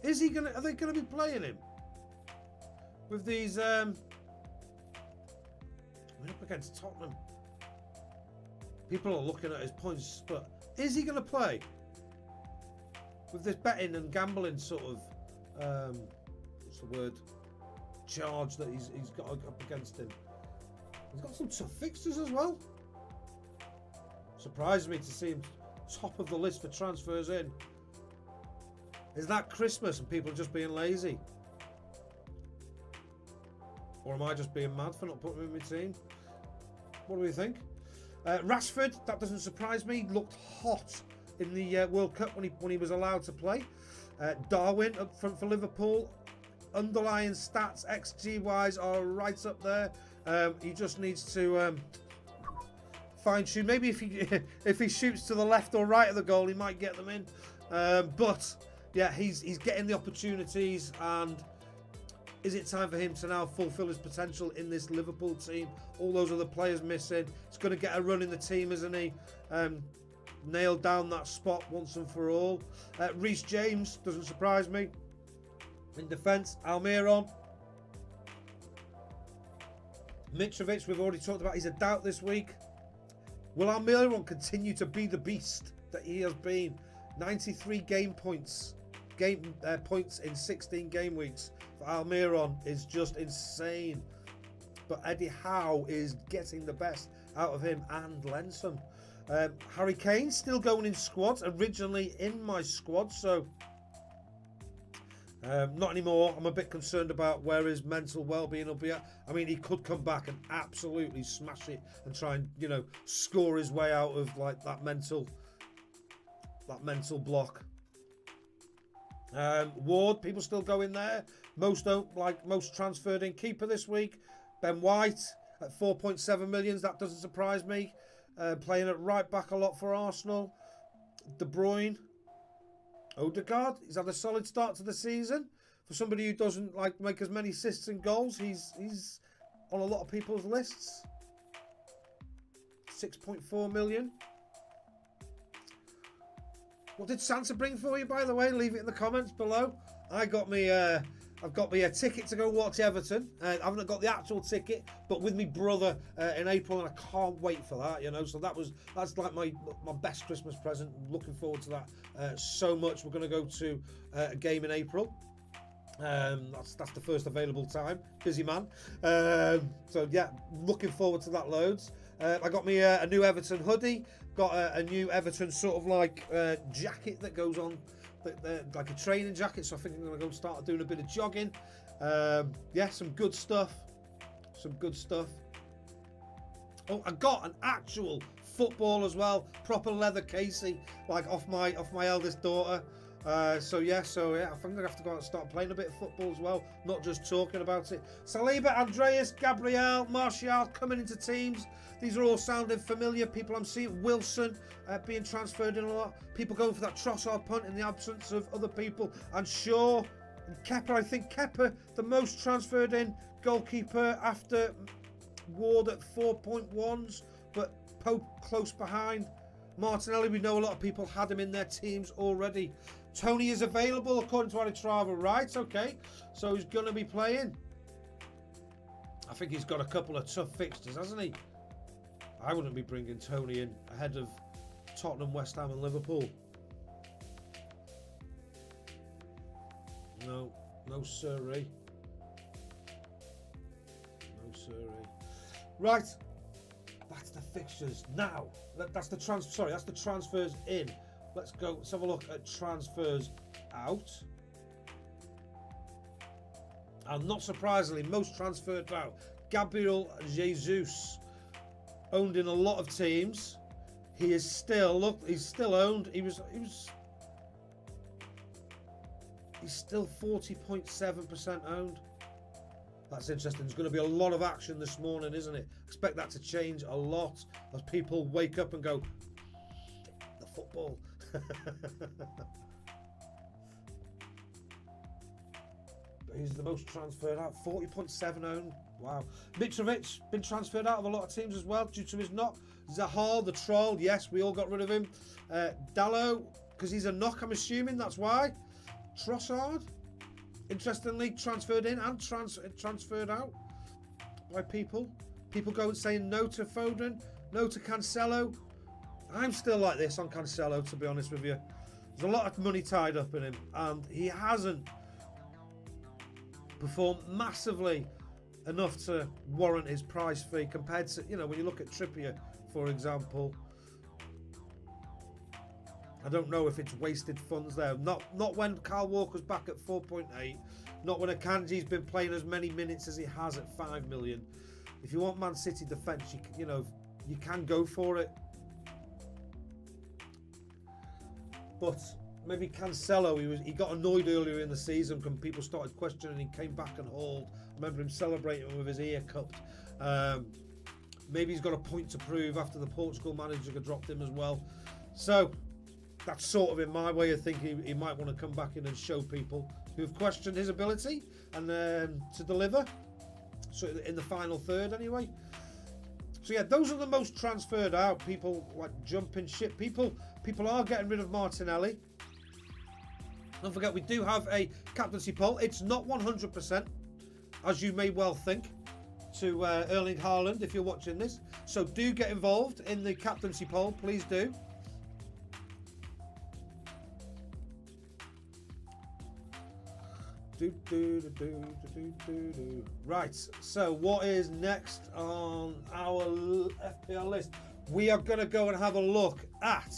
Is he gonna? Are they gonna be playing him with these? We're up against Tottenham. People are looking at his points, but is he gonna play? With this betting and gambling sort of, what's the word, charge that he's got up against him. He's got some tough fixtures as well. Surprised me to see him top of the list for transfers in. Is that Christmas and people just being lazy? Or am I just being mad for not putting him in my team? What do we think? Rashford, that doesn't surprise me, looked hot in the World Cup when he was allowed to play. Darwin up front for Liverpool. Underlying stats XG wise are right up there. He just needs to fine tune. Maybe if he shoots to the left or right of the goal, he might get them in. But yeah, he's getting the opportunities, and Is it time for him to now fulfil his potential in this Liverpool team? All those other players missing. He's going to get a run in the team, isn't he? Nailed down that spot once and for all. Reece James, doesn't surprise me. In defence, Almiron. Mitrovic, we've already talked about. He's a doubt this week. Will Almiron continue to be the beast that he has been? 93 points in 16 game weeks for Almiron is just insane. But Eddie Howe is getting the best out of him and Lenson. Harry Kane still going in squads, originally in my squad, so not anymore. I'm a bit concerned about where his mental well-being will be at. I mean, he could come back and absolutely smash it and try and, you know, score his way out of like that mental block. Ward, people still go in there. Most don't, like most transferred in. Keeper this week, Ben White at 4.7 million. That doesn't surprise me. Playing at right back a lot for Arsenal. De Bruyne. Odegaard, he's had a solid start to the season. For somebody who doesn't like make as many assists and goals, he's on a lot of people's lists. 6.4 million. What did Santa bring for you, by the way? Leave it in the comments below. I've got me a ticket to go watch Everton. I haven't got the actual ticket, but with me brother in April, and I can't wait for that. You know, so that's like my best Christmas present. Looking forward to that so much. We're going to go to a game in April. That's the first available time. Busy man. So yeah, looking forward to that loads. I got me a new Everton hoodie. Got a new Everton sort of like jacket that goes on, like a training jacket. So I think I'm going to go and start doing a bit of jogging. Yeah, some good stuff. Some good stuff. Oh, I got an actual football as well, proper leather casey, like off my eldest daughter. So yeah, I think I'm gonna have to go out and start playing a bit of football as well, not just talking about it. Saliba, Andreas, Gabriel, Martial coming into teams. These are all sounding familiar. People I'm seeing. Wilson being transferred in a lot. People going for that Trossard punt in the absence of other people. And Shaw, and Kepa. I think Kepa, the most transferred in goalkeeper after Ward at 4.1s, but Pope close behind. Martinelli, we know a lot of people had him in their teams already. Tony is available according to Aritravo, right? Okay, so he's going to be playing. I think he's got a couple of tough fixtures, hasn't he? I wouldn't be bringing Tony in ahead of Tottenham, West Ham and Liverpool. No sirree. No sirree. Right. That's the fixtures now. That's the transfers in. Let's have a look at transfers out. And not surprisingly, most transferred out. Gabriel Jesus, owned in a lot of teams. He is still he's still owned. He's still 40.7% owned. That's interesting. There's going to be a lot of action this morning, isn't it? Expect that to change a lot as people wake up and go, the football. He's the most transferred out, 40.7 owned. Wow. Mitrovic, been transferred out of a lot of teams as well due to his knock. Zahal, the troll, yes, we all got rid of him. Dallo, because he's a knock, I'm assuming, that's why. Trossard, interestingly, transferred in and transferred out by people. People go and saying no to Foden, no to Cancelo. I'm still like this on Cancelo, to be honest with you. There's a lot of money tied up in him, and he hasn't performed massively enough to warrant his price fee compared to, you know, when you look at Trippier, for example. I don't know if it's wasted funds there. Not when Kyle Walker's back at 4.8. Not when Akanji's been playing as many minutes as he has at 5 million. If you want Man City defence, you can go for it. But maybe Cancelo, he got annoyed earlier in the season when people started questioning. He came back and hauled. I remember him celebrating with his ear cupped. Maybe he's got a point to prove after the Portugal manager dropped him as well. So that's sort of in my way of thinking he might want to come back in and show people who've questioned his ability and to deliver. So in the final third, anyway. So yeah, those are the most transferred out. People like jumping ship. People are getting rid of Martinelli. Don't forget, we do have a captaincy poll. It's not 100%, as you may well think, to Erling Haaland if you're watching this. So do get involved in the captaincy poll, please do. Right, so what is next on our FPL list? We are going to go and have a look at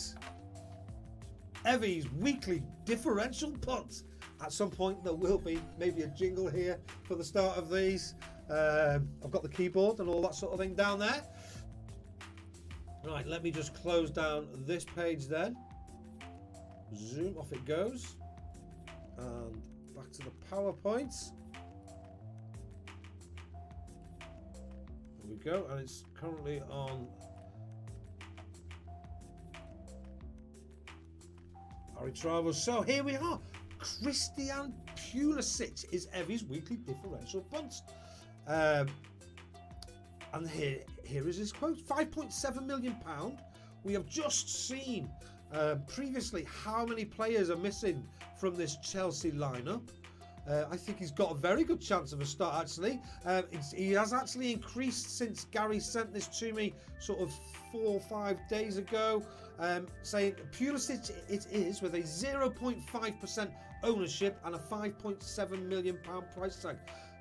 Evie's weekly differential punt. At some point there will be maybe a jingle here for the start of these. I've got the keyboard and all that sort of thing down there. Right, let me just close down this page then. Zoom, off it goes. And back to the PowerPoint. There we go, and it's currently on Aritravo. So here we are. Christian Pulisic is Evie's weekly differential punt. And here is his quote. £5.7 million. We have just seen previously how many players are missing from this Chelsea lineup. I think he's got a very good chance of a start, actually. He has actually increased since Gary sent this to me sort of 4 or 5 days ago, saying Pulisic it is with a 0.5% ownership and a £5.7 million price tag.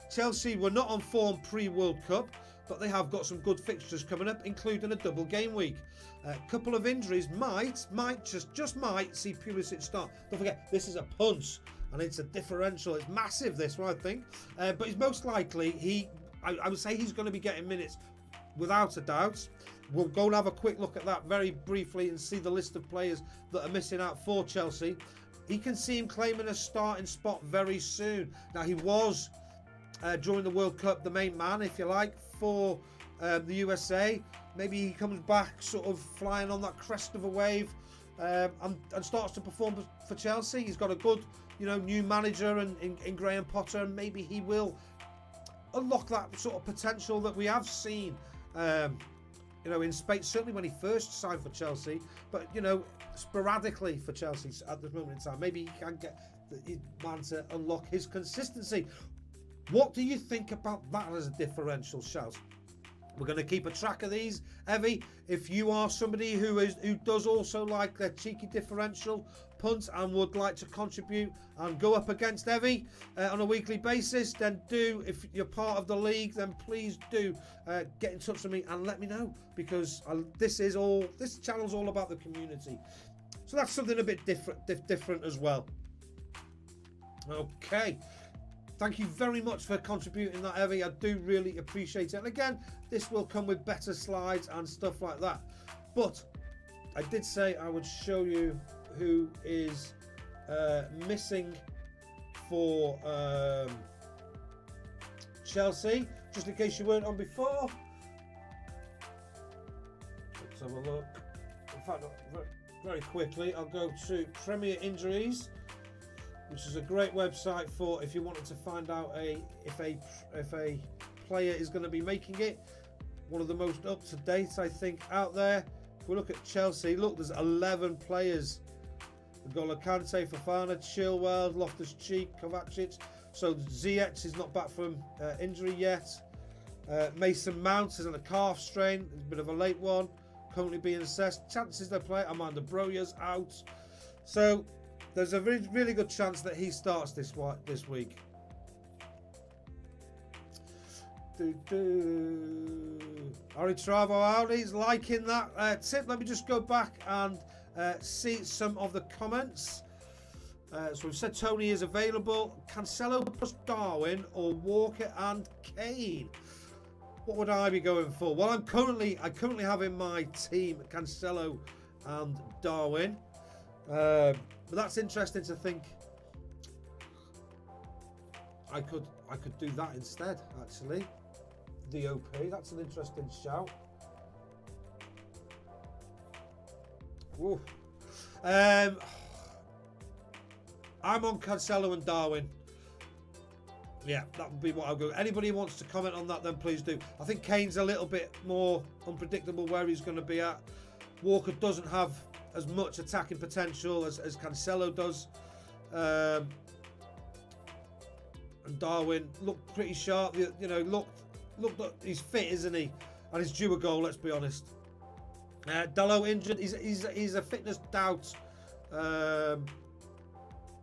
Chelsea were not on form pre-World Cup, but they have got some good fixtures coming up, including a double game week. A couple of injuries might just might see Pulisic start. Don't forget, this is a punt and it's a differential. It's massive, this one, I think. But he's most likely, I would say he's going to be getting minutes without a doubt. We'll go and have a quick look at that very briefly and see the list of players that are missing out for Chelsea. He can see him claiming a starting spot very soon. Now, he was, during the World Cup, the main man, if you like, for the USA. Maybe he comes back sort of flying on that crest of a wave and starts to perform for Chelsea. He's got a good, new manager in Graham Potter, and maybe he will unlock that sort of potential that we have seen, in Spain, certainly when he first signed for Chelsea, but, sporadically for Chelsea at this moment in time. Maybe he can get his man to unlock his consistency. What do you think about that as a differential, shout? We're going to keep a track of these, Evie. If you are somebody who does also like their cheeky differential punt and would like to contribute and go up against Evie on a weekly basis, then do. If you're part of the league, then please do get in touch with me and let me know, because this channel's all about the community. So that's something a bit different as well. Okay. Thank you very much for contributing that, Evie. I do really appreciate it. And again, this will come with better slides and stuff like that. But I did say I would show you who is missing for Chelsea, just in case you weren't on before. Let's have a look. In fact, very quickly, I'll go to Premier Injuries, which is a great website for if you wanted to find out if a player is going to be making it. One of the most up to date, I think, out there. If we look at Chelsea, look, there's 11 players. We've got Kante, Fofana, Chilwell, Loftus-Cheek, Kovacic. So Ziyech is not back from injury yet. Mason Mount is on a calf strain. It's a bit of a late one. Currently being assessed. Chances they play, Amanda Broya's out. So there's a really, really good chance that he starts this week. Aritravo out. He's liking that tip. Let me just go back and see some of the comments. So we've said Tony is available. Cancelo plus Darwin or Walker and Kane. What would I be going for? Well, I currently have in my team Cancelo and Darwin. But that's interesting to think. I could do that instead, actually. DOP, that's an interesting shout. Whoa. I'm on Cancelo and Darwin. Yeah, that would be what I'll go. Anybody who wants to comment on that, then please do. I think Kane's a little bit more unpredictable where he's going to be at. Walker doesn't have as much attacking potential as Cancelo does. And Darwin looked pretty sharp. You know, look, he's fit, isn't he? And he's due a goal, let's be honest. Dalot injured. He's a fitness doubt.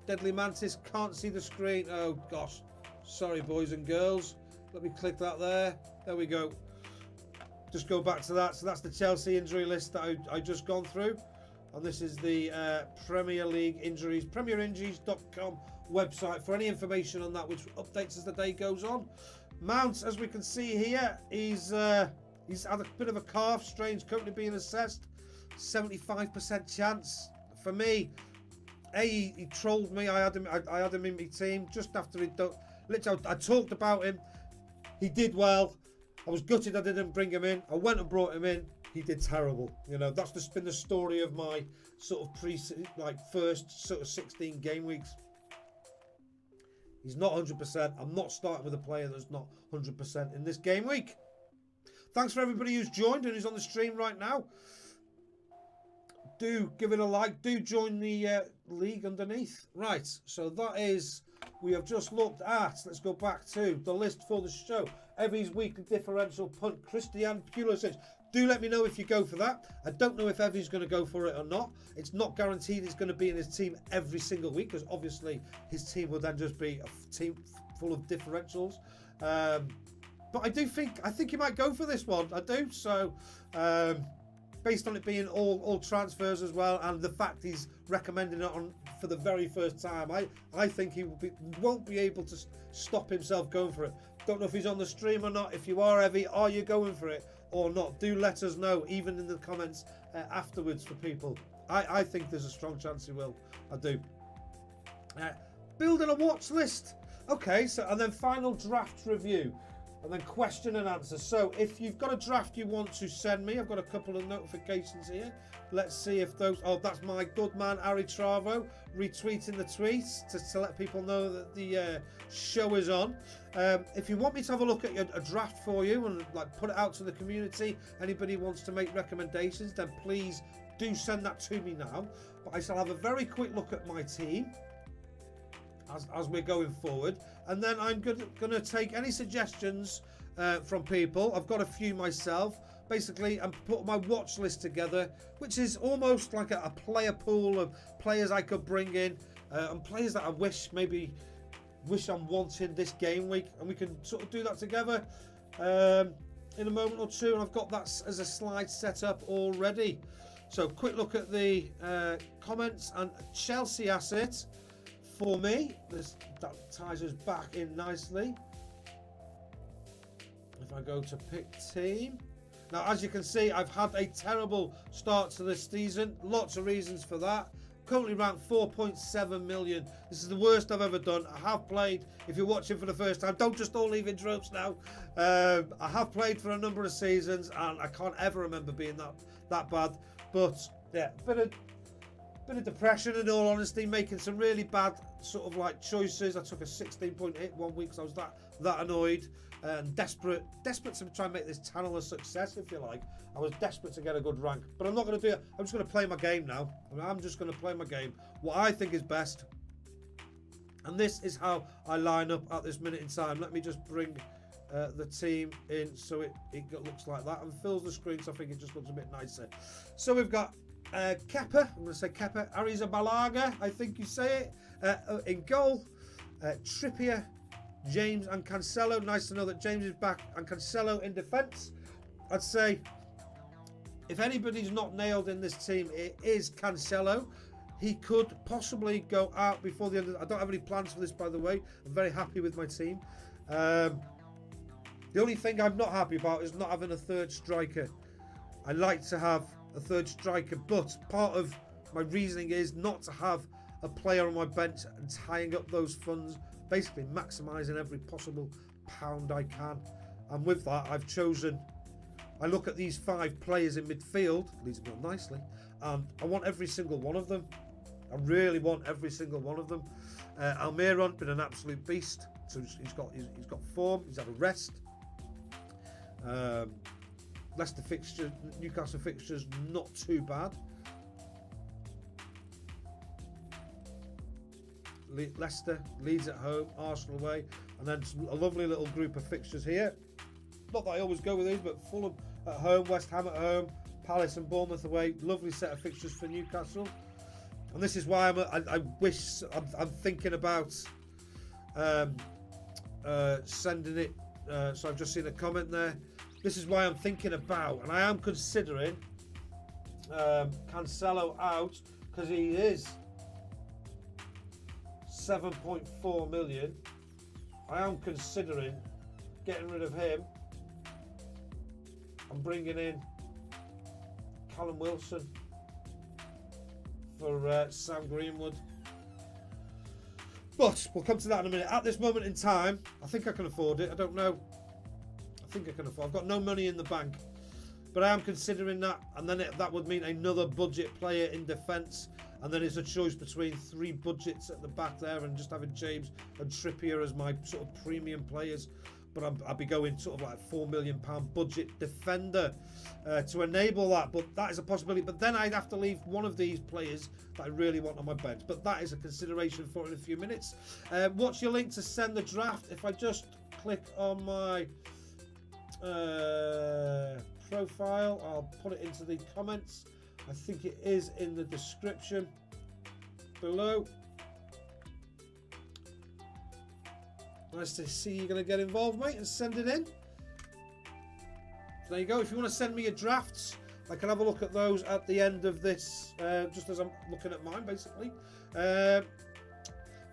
Deadly Mantis can't see the screen. Oh, gosh. Sorry, boys and girls. Let me click that there. There we go. Just go back to that. So that's the Chelsea injury list that I just gone through. And this is the Premier League injuries, premierinjuries.com website for any information on that, which updates as the day goes on. Mount, as we can see here, he's had a bit of a calf strain, currently being assessed. 75% chance. For me, he trolled me. I had him in my team just after he'd done. Literally, I talked about him. He did well. I was gutted I didn't bring him in. I went and brought him in. He did terrible. You know, that's just been the story of my sort of first sort of 16 game weeks. He's not 100%. I'm not starting with a player that's not 100% in this game week. Thanks for everybody who's joined and who's on the stream right now. Do give it a like. Do join the league underneath. Right, so that is, we have just looked at, let's go back to the list for the show. Evie's weekly differential punt, Christian Pulisic. Do let me know if you go for that. I don't know if Evie's going to go for it or not. It's not guaranteed it's going to be in his team every single week, because obviously his team will then just be a team full of differentials. But I think he might go for this one. I do. So based on it being all transfers as well, and the fact he's recommending it on for the very first time, I think he won't be able to stop himself going for it. Don't know if he's on the stream or not. If you are, Evie, are you going for it or not? Do let us know, even in the comments afterwards for people. I think there's a strong chance he will. I do. Building a watch list. Okay, so and then final draft review. And then question and answer. So if you've got a draft you want to send me, I've got a couple of notifications here. Let's see if those... Oh, that's my good man, Aritravo, retweeting the tweets to let people know that the show is on. If you want me to have a look at a draft for you and like put it out to the community, anybody wants to make recommendations, then please do send that to me now. But I shall have a very quick look at my team as we're going forward, and then I'm going to take any suggestions from people. I've got a few myself. Basically, I'm putting my watch list together, which is almost like a player pool of players I could bring in, and players that I wish I'm wanting this game week, and we can sort of do that together in a moment or two. And I've got that as a slide set up already. So quick look at the comments, and Chelsea asset for me. That ties us back in nicely. If I go to pick team. Now, as you can see, I've had a terrible start to this season. Lots of reasons for that. Currently ranked 4.7 million. This is the worst I've ever done. I have played, if you're watching for the first time, don't just all leave in droves now. I have played for a number of seasons, and I can't ever remember being that bad. But yeah, bit of depression, in all honesty, making some really bad sort of like choices. I took a 16.8 one week because I was that annoyed and desperate to try and make this channel a success, if you like. I was desperate to get a good rank, but I'm not going to do it. I'm just going to play my game now. I'm just going to play my game, what I think is best. And this is how I line up at this minute in time. Let me just bring the team in so it looks like that and fills the screen, so I think it just looks a bit nicer. So we've got Kepa, I'm going to say Kepa, Arrizabalaga, I think you say it, in goal. Trippier, James and Cancelo. Nice to know that James is back, and Cancelo in defence. I'd say if anybody's not nailed in this team, it is Cancelo. He could possibly go out before the end of... I don't have any plans for this, by the way. I'm very happy with my team. The only thing I'm not happy about is not having a third striker. I like to have a third striker, but part of my reasoning is not to have a player on my bench and tying up those funds, basically maximising every possible pound I can. And with that, I've chosen... I look at these 5 players in midfield, leads me on nicely, and I want every single one of them. I really want every single one of them. Almiron been an absolute beast. So he's got form. He's had a rest. Leicester fixtures, Newcastle fixtures, not too bad. Leicester, Leeds at home, Arsenal away, and then a lovely little group of fixtures here. Not that I always go with these, but Fulham at home, West Ham at home, Palace and Bournemouth away. Lovely set of fixtures for Newcastle. And this is why I'm thinking about sending it. So I've just seen a comment there. This is why I'm thinking about, and I am considering Cancelo out, because he is 7.4 million. I am considering getting rid of him and bringing in Callum Wilson for Sam Greenwood. But we'll come to that in a minute. At this moment in time, I think I can afford it. I don't know. I think I can afford. I've got no money in the bank, but I am considering that, and then that would mean another budget player in defence, and then it's a choice between 3 budgets at the back there, and just having James and Trippier as my sort of premium players. But I'd be going sort of like £4 million budget defender to enable that. But that is a possibility. But then I'd have to leave one of these players that I really want on my bench. But that is a consideration for in a few minutes. What's your link to send the draft? If I just click on my profile, I'll put it into the comments. I think it is in the description below. Nice to see you're going to get involved, mate, and send it in. So there you go. If you want to send me your drafts, I can have a look at those at the end of this, just as I'm looking at mine, basically.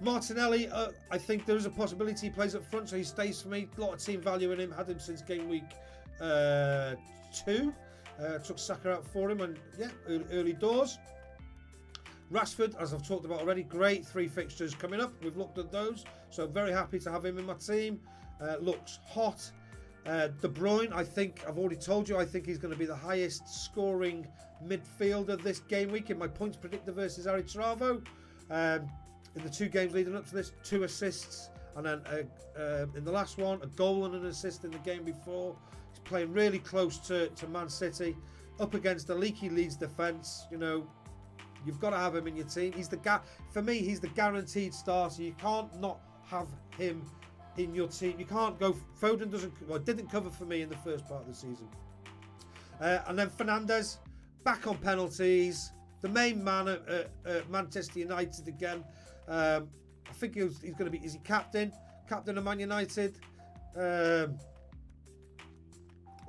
Martinelli, I think there is a possibility he plays up front, so he stays for me. A lot of team value in him. Had him since game week 2. Took Saka out for him, and yeah, early doors. Rashford, as I've talked about already, great 3 fixtures coming up. We've looked at those, so very happy to have him in my team. Looks hot. De Bruyne, I think, I've already told you, I think he's going to be the highest scoring midfielder this game week in my points predictor versus Aritravo. In the 2 games leading up to this, 2 assists, and then in the last one, a goal and an assist in the game before. He's playing really close to Man City, up against a leaky Leeds defence. You know, you've got to have him in your team. For me, he's the guaranteed starter. You can't not have him in your team. You can't go. Foden didn't cover for me in the first part of the season. And then Fernandes, back on penalties. The main man at Manchester United again. I think he's going to be. Is he captain? Captain of Man United. I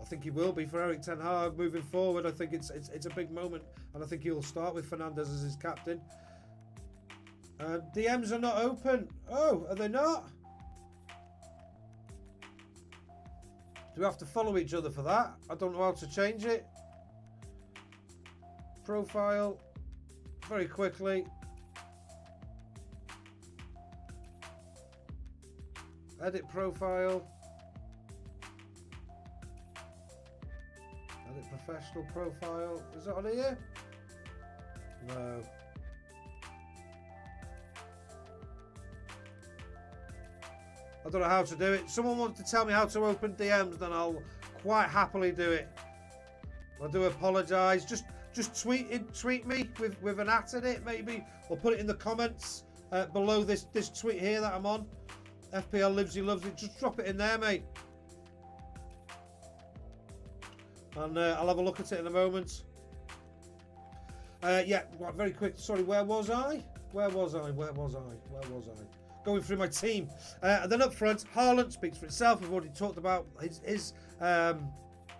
think he will be for Eric Ten Hag moving forward. I think it's a big moment, and I think he'll start with Fernandes as his captain. DMs are not open. Oh, are they not? Do we have to follow each other for that? I don't know how to change it. Profile. Very quickly. Edit profile. Edit professional profile. Is it on here? No. I don't know how to do it. Someone wants to tell me how to open DMs, then I'll quite happily do it. I do apologise. Just tweet me with an @ in it, maybe, or put it in the comments below this tweet here that I'm on. FPL Livesy loves it. Just drop it in there, mate, and I'll have a look at it in a moment. Yeah, very quick. Sorry, where was I? Going through my team. And then up front, Haaland speaks for itself. We've already talked about his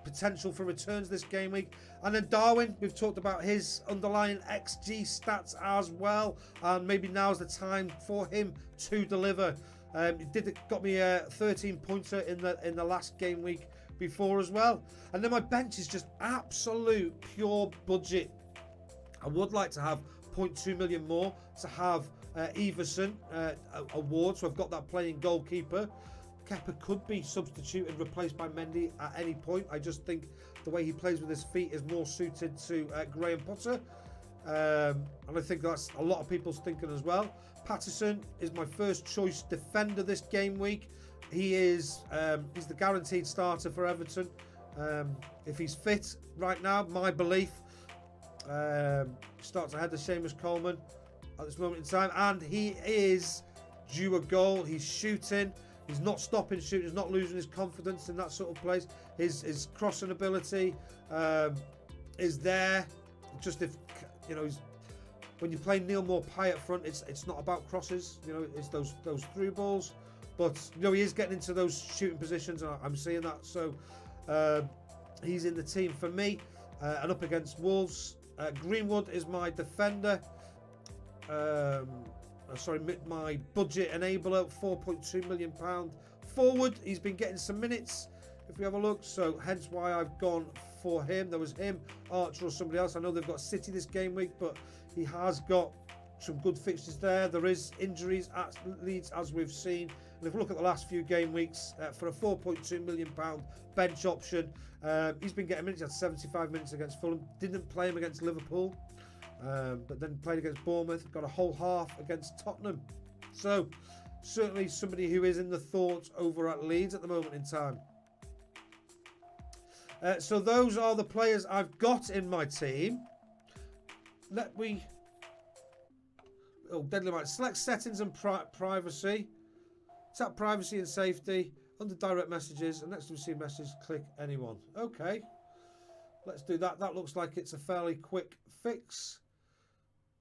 potential for returns this game week. And then Darwin, we've talked about his underlying XG stats as well. And maybe now's the time for him to deliver. Got me a 13-pointer in the last game week before as well. And then my bench is just absolute pure budget. I would like to have 0.2 million more to have Everson award, so I've got that playing goalkeeper. Kepa could be substituted, replaced by Mendy at any point. I just think the way he plays with his feet is more suited to Graham Potter. And I think that's a lot of people's thinking as well. Patterson is my first choice defender this game week. He is he's the guaranteed starter for Everton. If he's fit right now, my belief, starts ahead of Seamus Coleman at this moment in time, and he is due a goal. He's shooting. He's not stopping shooting. He's not losing his confidence in that sort of place. His crossing ability is there. Just if you know, when you play Neil Maupay up front, it's not about crosses. You know, it's those through balls. But you know, he is getting into those shooting positions, and I'm seeing that. So he's in the team for me, and up against Wolves. Greenwood is my defender. Sorry, my budget enabler, £4.2 million forward. He's been getting some minutes, if we have a look, so hence why I've gone for him. There was him, Archer, or somebody else. I know they've got City this game week, but he has got some good fixtures there. There is injuries at Leeds, as we've seen. And if we look at the last few game weeks, for a £4.2 million bench option, he's been getting minutes. He had 75 minutes against Fulham. Didn't play him against Liverpool, but then played against Bournemouth. Got a whole half against Tottenham. So certainly somebody who is in the thoughts over at Leeds at the moment in time. So those are the players I've got in my team. Deadly Mind. Select settings and privacy. Tap privacy and safety. Under direct messages, and next to receive message, click anyone. Okay. Let's do that. That looks like it's a fairly quick fix.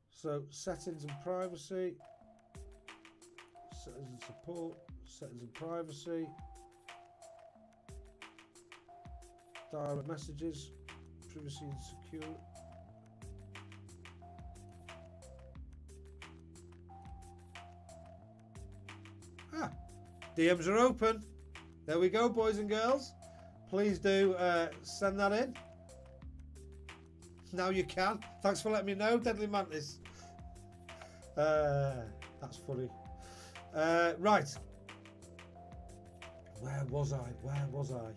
So settings and privacy. Settings and support. Settings and privacy. Direct messages. Privacy and secure. DMs are open. There we go, boys and girls. Please do send that in. Now you can. Thanks for letting me know, Deadly Mantis. That's funny. Right. Where was I?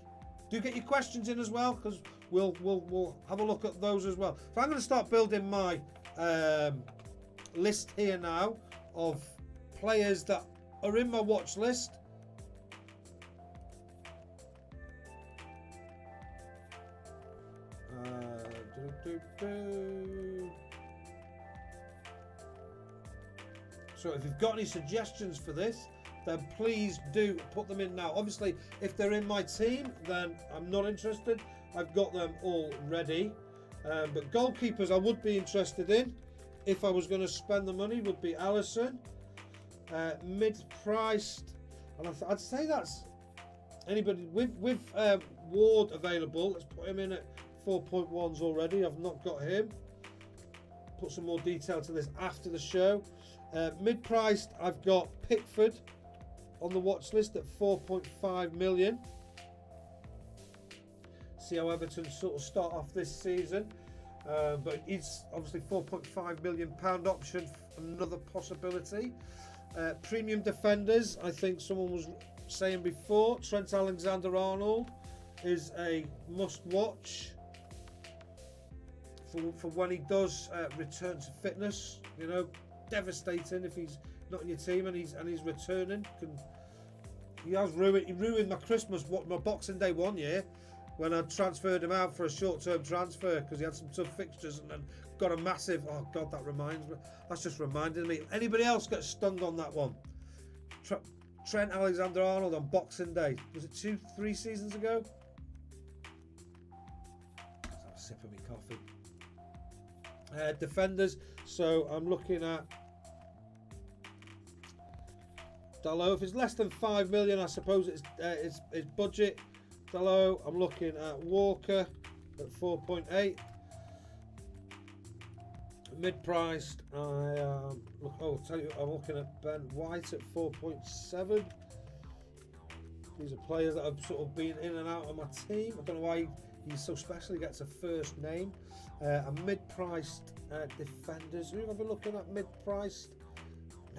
Do get your questions in as well, because we'll have a look at those as well. So I'm going to start building my list here now of players that are in my watch list. So if you've got any suggestions for this, then please do put them in now. Obviously, if they're in my team, then I'm not interested. I've got them all ready. But goalkeepers I would be interested in, if I was going to spend the money, would be Alisson. Mid-priced, and I'd say that's anybody with Ward available. Let's put him in at 4.1s already. I've not got him. Put some more detail to this after the show. Mid-priced, I've got Pickford on the watch list at 4.5 million. See how Everton sort of start off this season. But it's obviously £4.5 million option, another possibility. Premium defenders, I think someone was saying before, Trent Alexander-Arnold is a must-watch for when he does return to fitness. You know, devastating if he's not in your team and he's returning. He ruined my Christmas, my Boxing Day one year, when I transferred him out for a short-term transfer because he had some tough fixtures and then got a massive. Oh God, that reminds me. That's just reminded me. Anybody else get stung on that one? Trent Alexander-Arnold on Boxing Day. Was it 2-3 seasons ago? Let's have a sip of my coffee. Defenders. So I'm looking at Dalot. If it's less than 5 million, I suppose it's budget. Dalot. I'm looking at Walker at 4.8. Mid-priced, I'm looking at Ben White at 4.7. These are players that have sort of been in and out of my team. I don't know why he's so special. He gets a first name. And mid-priced defenders. Who have I been looking at mid-priced?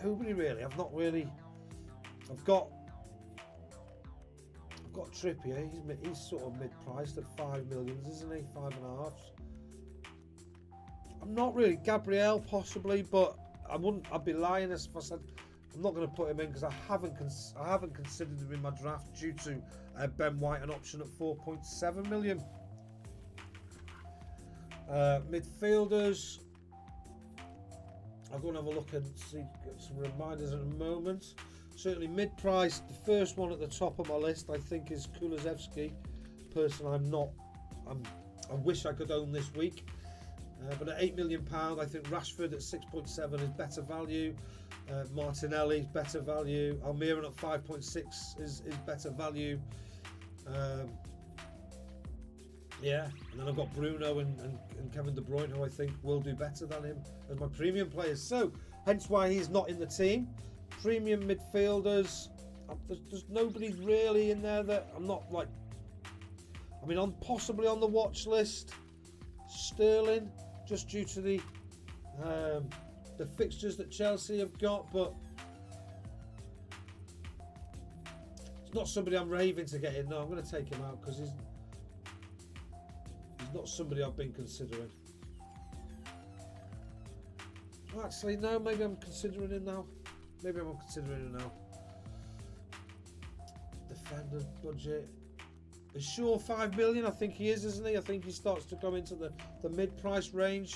Nobody really. I've got Trippier. He's sort of mid-priced at 5 million, isn't he? 5.5. Not really. Gabriel possibly, but I'd be lying if I said I'm not going to put him in because I haven't considered him in my draft due to Ben White, an option at 4.7 million. Midfielders, I'll go and have a look and see, get some reminders in a moment. Certainly mid-price, the first one at the top of my list I think is Kulusevski. Person I wish I could own this week. But at £8 million, I think Rashford at 6.7 is better value. Martinelli better value. Almiron at 5.6 is better value. Yeah, and then I've got Bruno and Kevin De Bruyne, who I think will do better than him as my premium players. So, hence why he's not in the team. Premium midfielders, there's nobody really in there that I'm not like. I mean, I'm possibly on the watch list. Sterling, just due to the fixtures that Chelsea have got, but it's not somebody I'm raving to get in. No, I'm going to take him out because he's not somebody I've been considering. Actually, no, maybe I'm considering him now. Defender budget. Is Shaw 5 million? I think he is, isn't he? I think he starts to come into the mid-price range.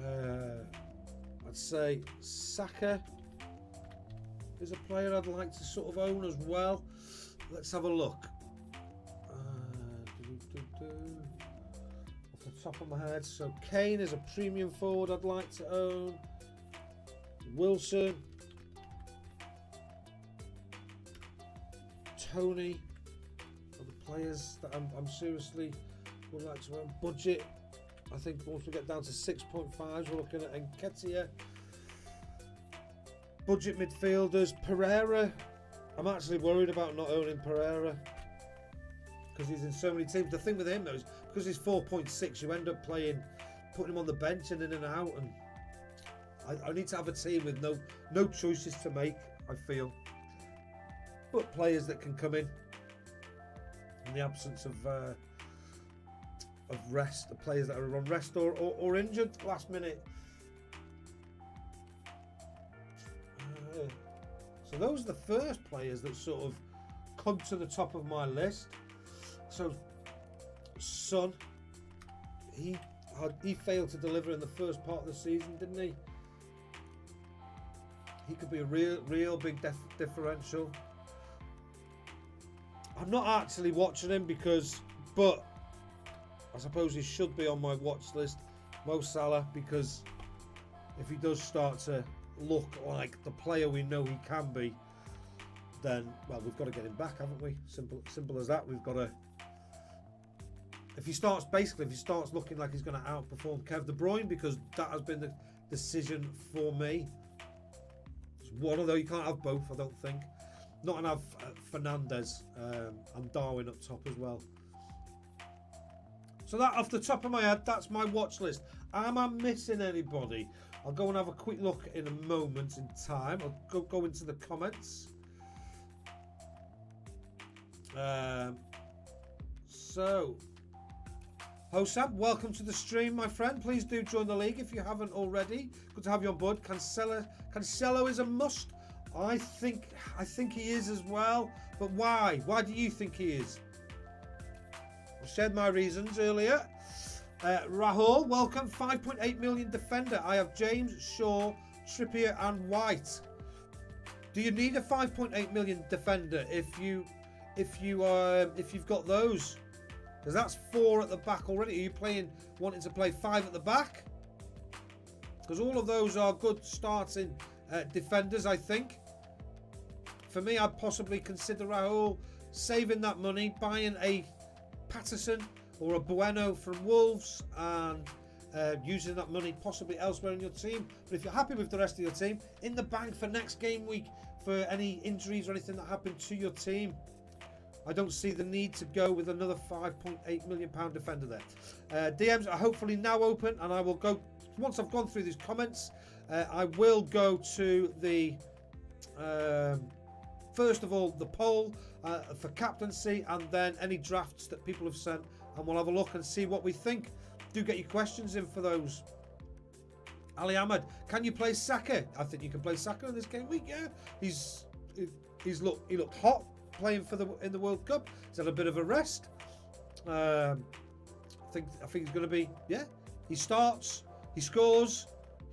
I'd say Saka is a player I'd like to sort of own as well. Let's have a look. Off the top of my head, so Kane is a premium forward I'd like to own. Wilson, Tony are the players that I'm seriously would like to own. Budget, I think once we get down to 6.5s, we're looking at Nketiah. Budget midfielders, Pereira. I'm actually worried about not owning Pereira because he's in so many teams. The thing with him though is because he's 4.6, you end up putting him on the bench and in and out, and I need to have a team with no choices to make, I feel. But players that can come in the absence of rest, the players that are on rest or injured last minute. So those are the first players that sort of come to the top of my list. So Son, he failed to deliver in the first part of the season, didn't he? He could be a real big differential. I'm not actually watching him but I suppose he should be on my watch list. Mo Salah, because if he does start to look like the player we know he can be, then, well, we've got to get him back, haven't we? Simple as that. We've got to. If he starts looking like he's going to outperform Kev De Bruyne, because that has been the decision for me. It's one of those, you can't have both, I don't think. Not enough Fernandez and Darwin up top as well. So that, off the top of my head, that's my watch list. Am I missing anybody? I'll go and have a quick look in a moment in time. I'll go into the comments. So, Hosam, welcome to the stream, my friend. Please do join the league if you haven't already. Good to have you on board. Cancelo is a must. I think he is as well. But why? Why do you think he is? I shared my reasons earlier. Rahul, welcome. 5.8 million defender. I have James, Shaw, Trippier, and White. Do you need a 5.8 million defender if you've got those? Because that's 4 at the back already. Are you wanting to play 5 at the back? Because all of those are good starting defenders, I think. For me, I'd possibly consider Rahul saving that money, buying a Patterson or a Bueno from Wolves, and using that money possibly elsewhere in your team. But if you're happy with the rest of your team, in the bank for next game week for any injuries or anything that happened to your team. I don't see the need to go with another £5.8 million defender there. DMs are hopefully now open, and I will go, once I've gone through these comments, I will go to the, first of all, the poll for captaincy, and then any drafts that people have sent, and we'll have a look and see what we think. Do get your questions in for those. Ali Ahmed, can you play Saka? I think you can play Saka in this game week. Yeah, he looked hot playing in the World Cup. He's had a bit of a rest. I think he's going to be. Yeah, he starts, he scores,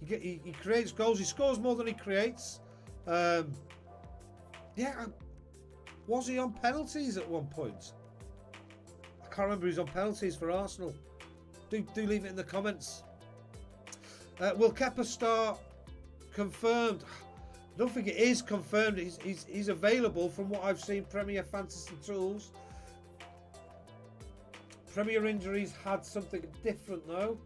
he creates goals. He scores more than he creates. Yeah, was he on penalties at one point? I can't remember. He's on penalties for Arsenal. Do leave it in the comments. Will Kepa start? Confirmed. I don't think it is confirmed. He's available from what I've seen. Premier Fantasy Tools. Premier Injuries had something different though.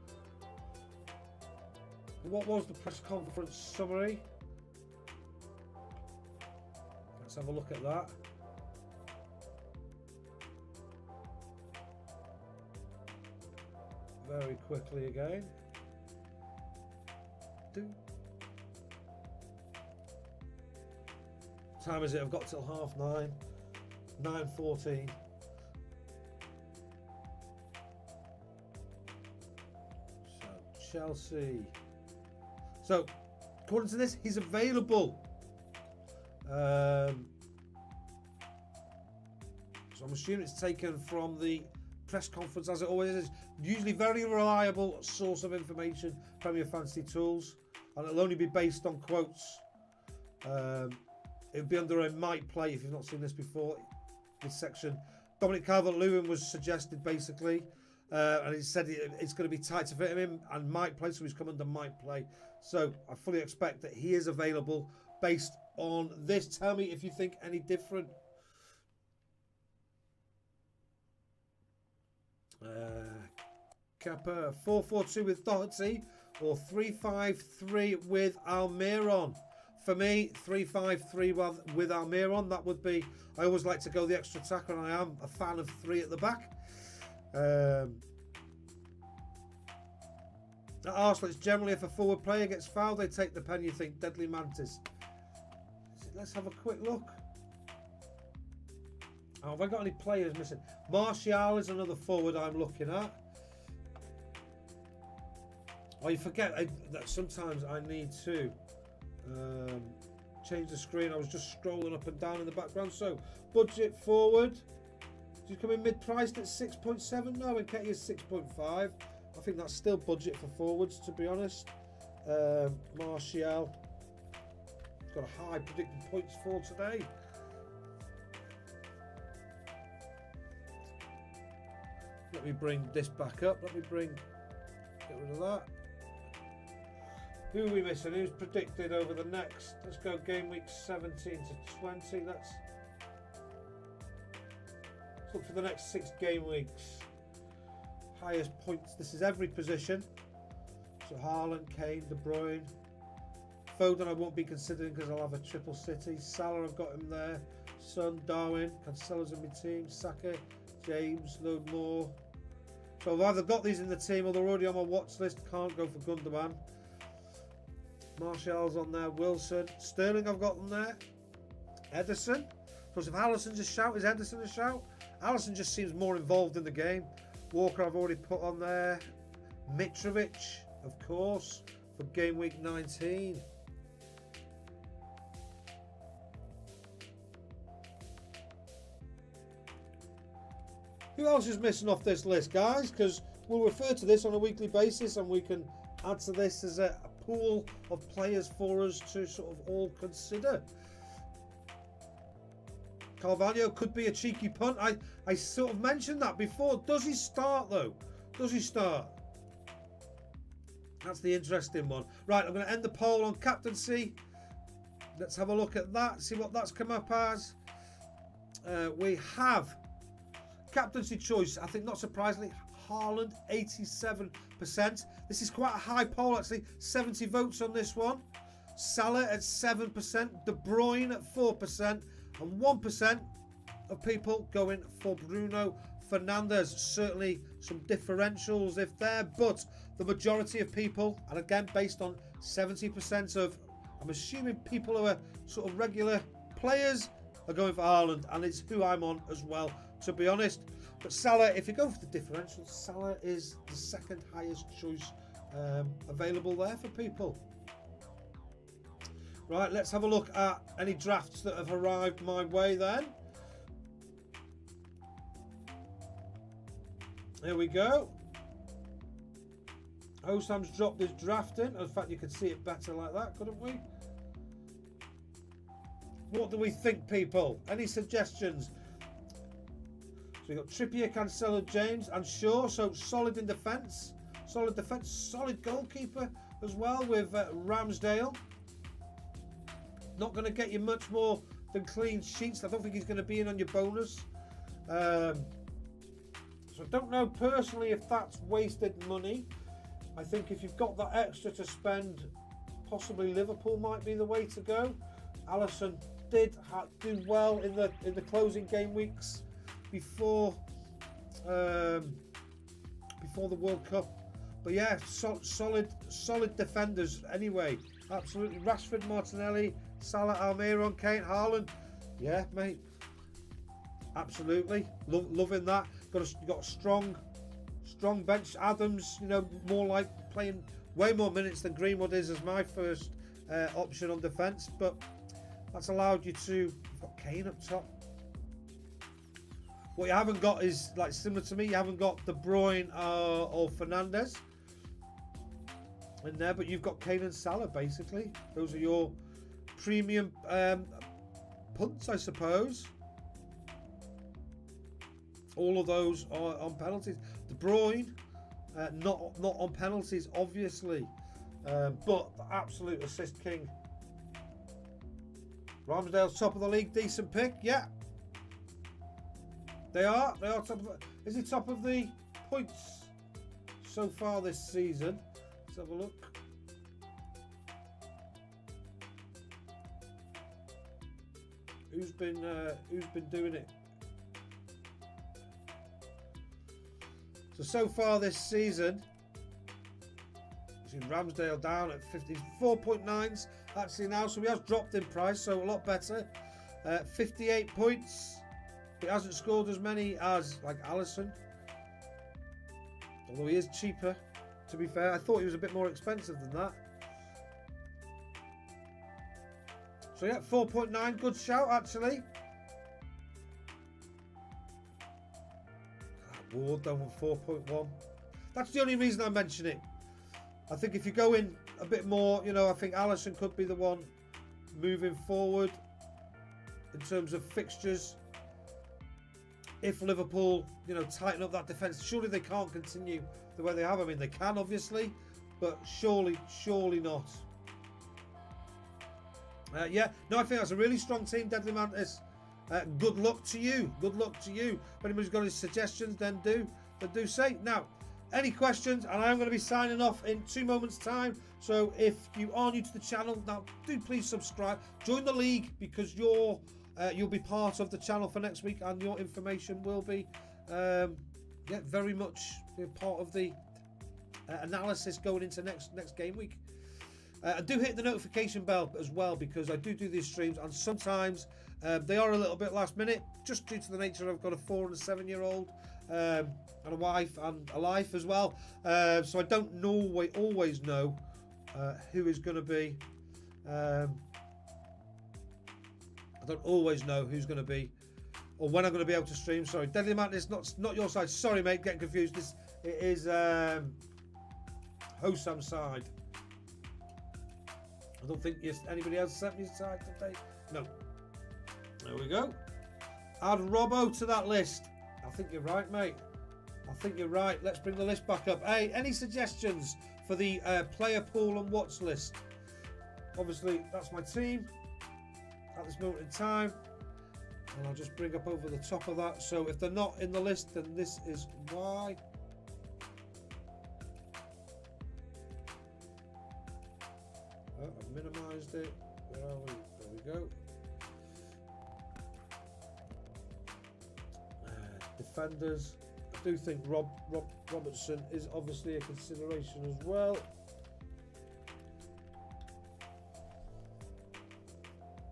What was the press conference summary? Let's have a look at that. Very quickly again. Time is it? I've got till 9:30. 9:14. So Chelsea. So according to this, he's available. So I'm assuming it's taken from the press conference, as it always is. Usually very reliable source of information, Premier Fantasy Tools, and it'll only be based on quotes. It would be under a might play if you've not seen this before. This section, Dominic Calvert-Lewin was suggested basically, and he said it's going to be tight to fit him in and might play, so he's come under might play. So I fully expect that he is available based on this. Tell me if you think any different. Kappa 4-4-2 with Doherty or 3-5-3 with Almiron. For me, 3-5-3 with Almiron. That would be. I always like to go the extra attacker, and I am a fan of 3 at the back. At Arsenal, it's generally if a forward player gets fouled, they take the pen. You think Deadly Mantis. Let's have a quick look. Oh, have I got any players missing? Martial is another forward I'm looking at. Oh, you forget that sometimes I need to change the screen. I was just scrolling up and down in the background. So, budget forward. Did you come in mid-priced at 6.7? No, Nketiah is 6.5. I think that's still budget for forwards, to be honest. Martial. Got a high predicted points for today. Let me bring this back up. Get rid of that. Who are we missing? Who's predicted over the next? Let's go game week 17 to 20. Let's look for the next 6 game weeks. Highest points. This is every position. So Haaland, Kane, De Bruyne. Foden I won't be considering because I'll have a triple city. Salah, I've got him there. Son, Darwin, Cancelo's in my team. Saka, James, load more. So I've either got these in the team or they're already on my watch list. Can't go for Gundogan. Martial's on there. Wilson. Sterling, I've got them there. Ederson. So if Alisson's a shout, is Ederson a shout? Alisson just seems more involved in the game. Walker I've already put on there. Mitrovic, of course, for game week 19. Who else is missing off this list, guys? Because we'll refer to this on a weekly basis and we can add to this as a pool of players for us to sort of all consider. Carvalho could be a cheeky punt. I sort of mentioned that before. Does he start though? Does he start? That's the interesting one. Right, I'm going to end the poll on captaincy. Let's have a look at that, see what that's come up as. We have captaincy choice, I think not surprisingly, Haaland 87%. This is quite a high poll actually, 70 votes on this one. Salah at 7%, De Bruyne at 4%, and 1% of people going for Bruno Fernandes. Certainly some differentials if there, but the majority of people, and again based on 70% of, I'm assuming people who are sort of regular players, are going for Haaland, and it's who I'm on as well. to be honest. But Salah, if you go for the differential, Salah is the second highest choice available there for people. Right, let's have a look at any drafts that have arrived my way then. Here we go. Hosam's dropped his draft in. In fact, you could see it better like that, couldn't we? What do we think, people? Any suggestions? So we've got Trippier, Cancelo, James and Shaw. So solid in defence. Solid defence. Solid goalkeeper as well with Ramsdale. Not going to get you much more than clean sheets. I don't think he's going to be in on your bonus. So I don't know personally if that's wasted money. I think if you've got that extra to spend, possibly Liverpool might be the way to go. Alisson did do well in the closing game weeks before the World Cup. But yeah, solid defenders anyway. Absolutely. Rashford, Martinelli, Salah, Almiron, Kane, Haaland. Yeah, mate. Absolutely. Loving that. Got a strong bench. Adams, you know, more like playing way more minutes than Greenwood is as my first option on defence. But that's allowed you to... You've got Kane up top. What you haven't got is, like, similar to me, you haven't got De Bruyne or Fernandes in there, but you've got Kane and Salah, basically. Those are your premium punts, I suppose. All of those are on penalties. De Bruyne, not on penalties, obviously, but the absolute assist king. Ramsdale's top of the league, decent pick, yeah. They are top of the... Is he top of the points so far this season? Let's have a look. Who's been doing it? So far this season, see Ramsdale down at 4.9s actually now, so he has dropped in price, so a lot better. 58 points. He hasn't scored as many as like Alisson, although he is cheaper. To be fair, I thought he was a bit more expensive than that. So yeah, 4.9, good shout actually. Ward down with 4.1. That's the only reason I mention it. I think if you go in a bit more, you know, I think Alisson could be the one moving forward in terms of fixtures. If Liverpool, you know, tighten up that defence, surely they can't continue the way they have. I mean, they can obviously, but surely not. Yeah, no, I think that's a really strong team, Deadly Mantis. Good luck to you. Good luck to you. If anybody's got any suggestions, then do say. Now, any questions, and I am going to be signing off in 2 moments' time. So if you are new to the channel, now do please subscribe. Join the league because you'll be part of the channel for next week, and your information will be very much part of the analysis going into next game week. And do hit the notification bell as well, because I do these streams, and sometimes they are a little bit last minute, just due to the nature I've got a 4 and a 7-year-old and a wife and a life as well. So I don't always know who is going to be. I don't always know who's going to be, or when I'm going to be able to stream. Sorry, Deadly Mantis, not your side. Sorry, mate, getting confused. It is Hosam's side. I don't think anybody else sent me his side today. No. There we go. Add Robbo to that list. I think you're right, mate. I think you're right. Let's bring the list back up. Hey, any suggestions for the player pool and watch list? Obviously, that's my team at this moment in time, and I'll just bring up over the top of that. So if they're not in the list, then this is why. Oh, I've minimized it. Where are we? There we go. Defenders. I do think Robertson is obviously a consideration as well.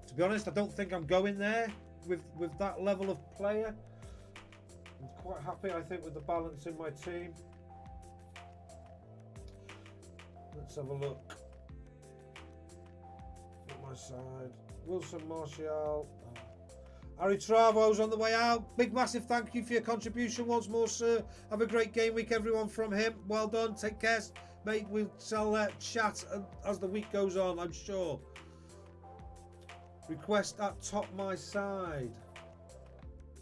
To be honest, I don't think I'm going there with that level of player. I'm quite happy, I think, with the balance in my team. Let's have a look at my side. Wilson, Martial. Aritravo's on the way out. Big massive thank you for your contribution once more, sir. Have a great game week, everyone, from him. Well done. Take care, mate. We'll chat as the week goes on, I'm sure. Request at top my side.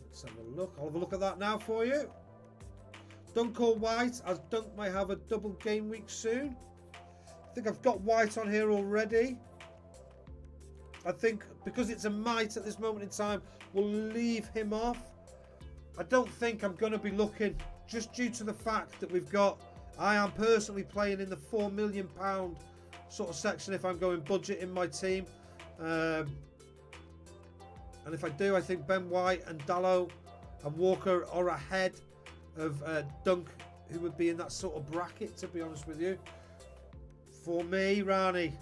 Let's have a look. I'll have a look at that now for you. Dunk or White, as Dunk may have a double game week soon. I think I've got White on here already. I think because it's a might at this moment in time, we'll leave him off. I don't think I'm going to be looking, just due to the fact that I am personally playing in the £4 million sort of section if I'm going budget in my team. And if I do, I think Ben White and Dallow and Walker are ahead of Dunk, who would be in that sort of bracket, to be honest with you. For me, Rani.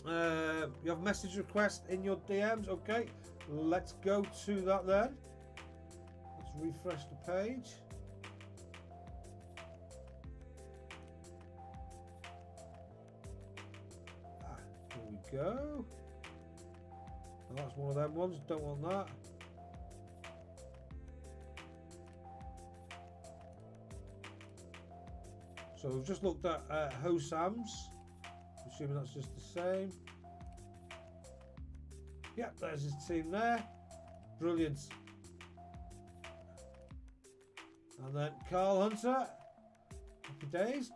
You have message request in your DMs. Okay, let's go to that then. Let's refresh the page. Here we go. Oh, that's one of them ones. Don't want that. So we've just looked at Hosam's. Assuming that's just the same. Yep, there's his team there. Brilliant. And then Carl Hunter. Happy days.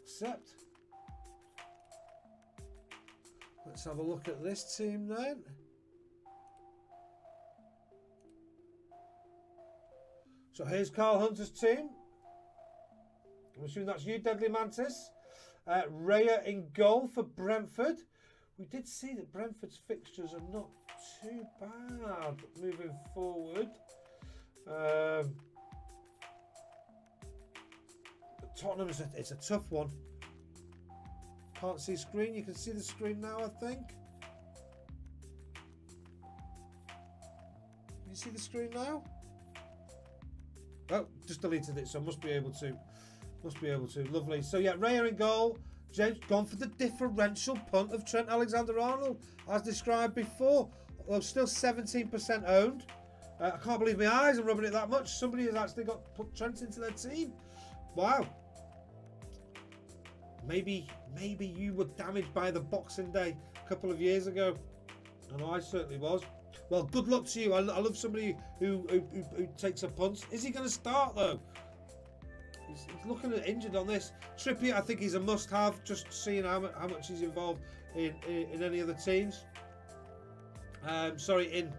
Accept. Let's have a look at this team then. So here's Carl Hunter's team. I'm assuming that's you, Deadly Mantis. Raya in goal for Brentford. We did see that Brentford's fixtures are not too bad moving forward. Tottenham it's a tough one. Can't see screen. You can see the screen now, I think. Can you see the screen now? Oh, just deleted it, so I must be able to. Lovely. So yeah, Raya in goal. James gone for the differential punt of Trent Alexander-Arnold, as described before. Although still 17% owned. I can't believe my eyes are rubbing it that much. Somebody has actually put Trent into their team. Wow. Maybe you were damaged by the Boxing Day a couple of years ago. I know I certainly was. Well, good luck to you. I love somebody who takes a punt. Is he going to start though? He's looking at injured on this. Trippier, I think he's a must-have, just seeing how much he's involved in any other teams. In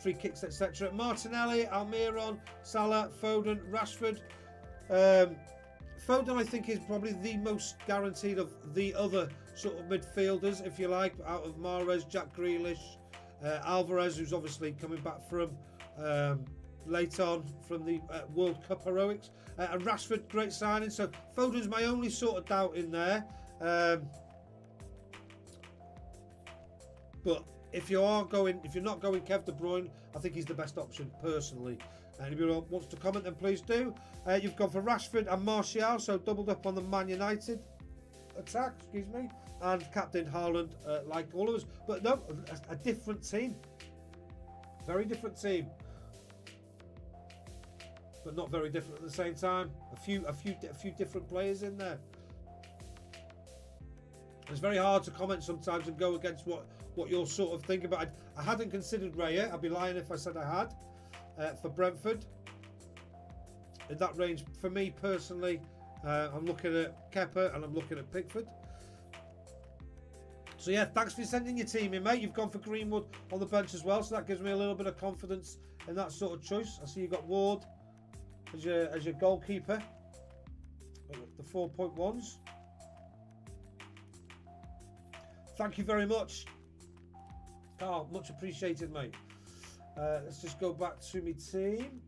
free kicks, etc. Martinelli, Almiron, Salah, Foden, Rashford. Foden, I think, is probably the most guaranteed of the other sort of midfielders, if you like, out of Mahrez, Jack Grealish, Alvarez, who's obviously coming back from late on from the World Cup heroics, and Rashford, great signing. So Foden's my only sort of doubt in there. But if you're not going Kev De Bruyne, I think he's the best option personally. Anybody wants to comment, then please do. You've gone for Rashford and Martial, so doubled up on the Man United attack, excuse me, and Captain Haaland, like all of us. But no, a different team, very different team, but not very different at the same time. A few different players in there. It's very hard to comment sometimes and go against what you're sort of thinking about. I hadn't considered Raya. I'd be lying if I said I had. For Brentford, in that range, for me personally, I'm looking at Kepa and I'm looking at Pickford. So yeah, thanks for sending your team in, mate. You've gone for Greenwood on the bench as well, so that gives me a little bit of confidence in that sort of choice. I see you've got Ward as your goalkeeper, the 4.1s. Thank you very much, Carl. Much appreciated, mate. Let's just go back to my team.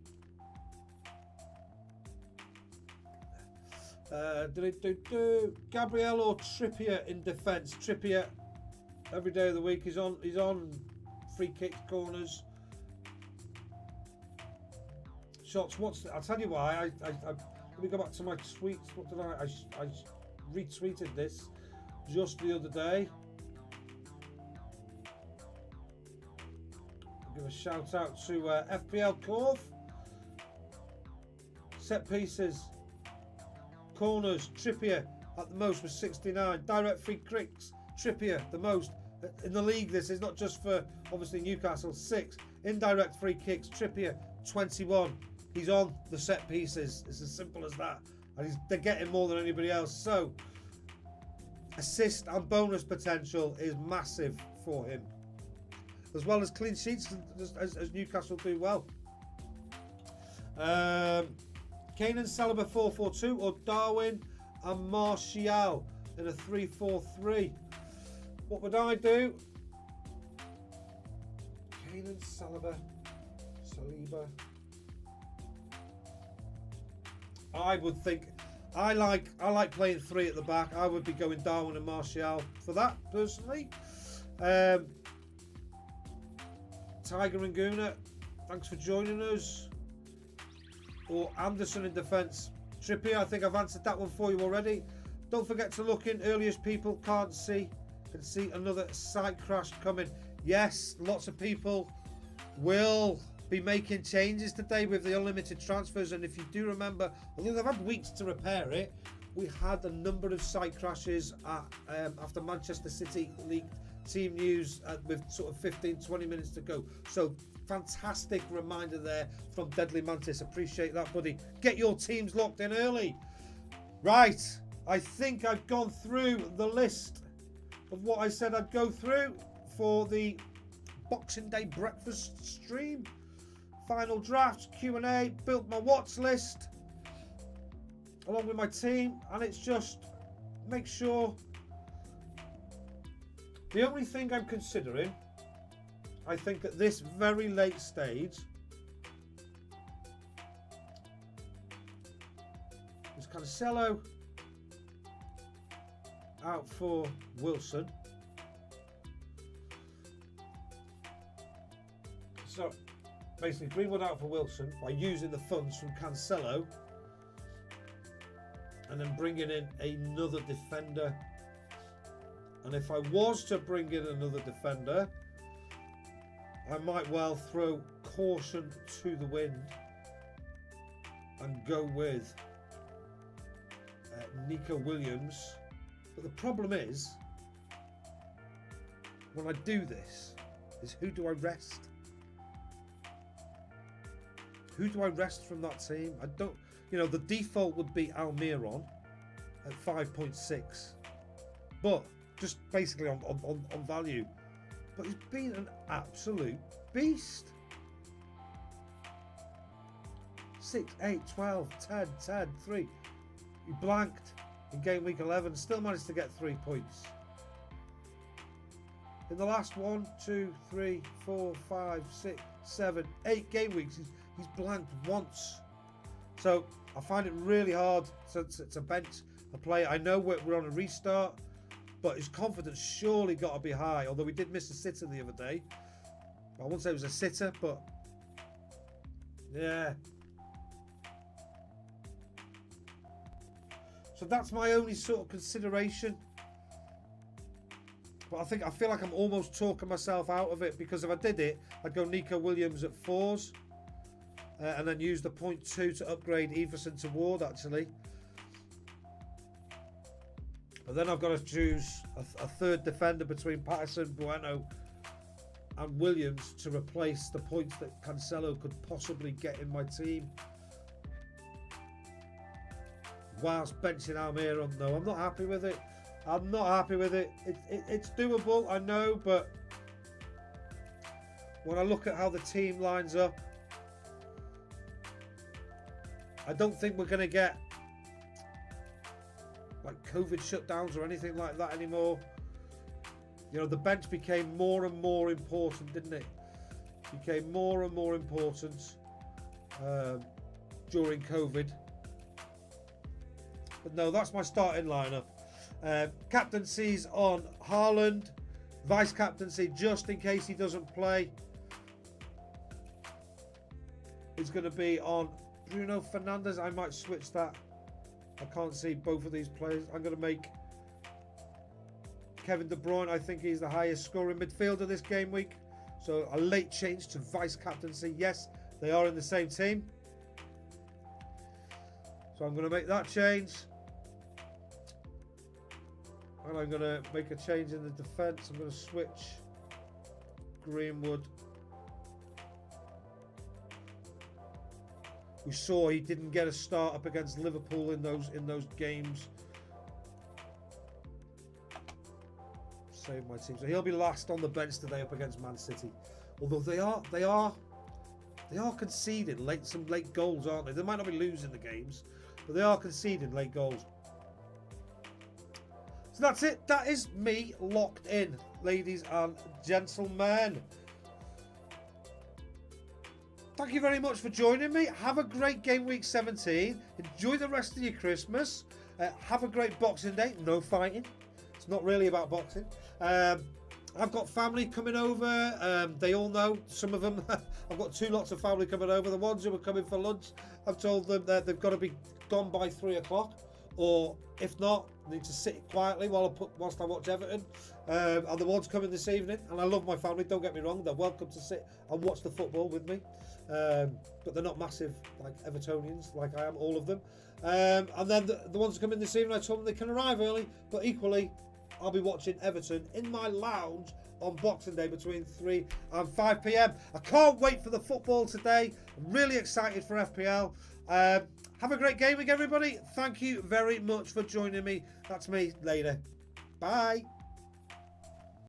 Gabriel or Trippier in defence. Trippier every day of the week. He's on free kicks, corners, shots. I'll tell you why. Let me go back to my tweets. What did I retweeted this just the other day. I'll give a shout out to FPL Corv. Set pieces, corners, Trippier at the most with 69. Direct free kicks, Trippier the most in the league. This is not just for obviously Newcastle. 6 indirect free kicks, Trippier 21. He's on the set pieces. It's as simple as that, and they're getting more than anybody else. So assist and bonus potential is massive for him, as well as clean sheets, as Newcastle do well. Kane and Saliba 4-4-2, or Darwin and Martial in a 3-4-3. What would I do? Kane and Saliba. I would think I like playing 3 at the back. I would be going Darwin and Martial for that personally. Tiger and Guna, thanks for joining us. Or Anderson in defence. Trippier, I think I've answered that one for you already. Don't forget to look in. Earliest people can't see. Can see another site crash coming. Yes, lots of people will be making changes today with the unlimited transfers. And if you do remember, although they've had weeks to repair it, we had a number of site crashes after Manchester City leaked team news with sort of 15-20 minutes to go. So fantastic reminder there from Deadly Mantis. Appreciate that, buddy. Get your teams locked in early. Right, I think I've gone through the list of what I said I'd go through for the Boxing Day breakfast stream. Final drafts, Q&A, built my watch list along with my team, and it's just make sure. The only thing I'm considering, I think at this very late stage, is Cancelo out for Wilson. So basically Greenwood out for Wilson by using the funds from Cancelo and then bringing in another defender. And if I was to bring in another defender, I might well throw caution to the wind and go with Nico Williams. But the problem is, when I do this, is who do I rest? Who do I rest from that team? I don't, the default would be Almiron at 5.6. But just basically on value. But he's been an absolute beast. 6, 8, 12, 10, 3. He blanked in game week 11, still managed to get 3 points. In the last 1, 2, 3, 4, 5, 6, 7, 8 game weeks, he's blanked once. So I find it really hard to bench a player. I know we're on a restart, but his confidence surely got to be high. Although we did miss a sitter the other day. I won't say it was a sitter, but yeah. So that's my only sort of consideration. But I feel like I'm almost talking myself out of it, because if I did it, I'd go Nico Williams at 4s and then use the 0.2 to upgrade Everson to Ward, actually. But then I've got to choose a third defender between Patterson, Bueno and Williams to replace the points that Cancelo could possibly get in my team. Whilst benching Almiron, though, I'm not happy with it. I'm not happy with it. It's doable, I know, but when I look at how the team lines up, I don't think we're going to get like COVID shutdowns or anything like that anymore. The bench became more and more important, didn't it? Became more and more important during COVID. But no, that's my starting lineup. Captaincy's on Haaland, Vice captaincy, just in case he doesn't play, is going to be on Bruno Fernandes. I might switch that. I can't see both of these players. I'm going to make Kevin De Bruyne. I think he's the highest scoring midfielder this game week. So a late change to vice captaincy. Yes, they are in the same team. So I'm going to make that change. And I'm going to make a change in the defence. I'm going to switch Greenwood. We saw he didn't get a start up against Liverpool in those games. Save my team. So he'll be last on the bench today up against Man City. Although they are conceding some late goals, aren't they? They might not be losing the games, but they are conceding late goals. So that's it. That is me locked in, ladies and gentlemen. Thank you very much for joining me. Have a great game week 17. Enjoy the rest of your Christmas. Have a great Boxing Day. No fighting. It's not really about boxing. I've got family coming over. They all know, some of them. I've got 2 lots of family coming over. The ones who are coming for lunch, I've told them that they've got to be gone by 3 o'clock. Or if not, they need to sit quietly whilst I watch Everton. And the ones coming this evening, and I love my family, don't get me wrong, they're welcome to sit and watch the football with me. But they're not massive like Evertonians, like I am, all of them. And then the ones who come in this evening, I told them they can arrive early, but equally, I'll be watching Everton in my lounge on Boxing Day between 3 and 5 p.m. I can't wait for the football today. I'm really excited for FPL. Have a great game week, everybody. Thank you very much for joining me. That's me later. Bye.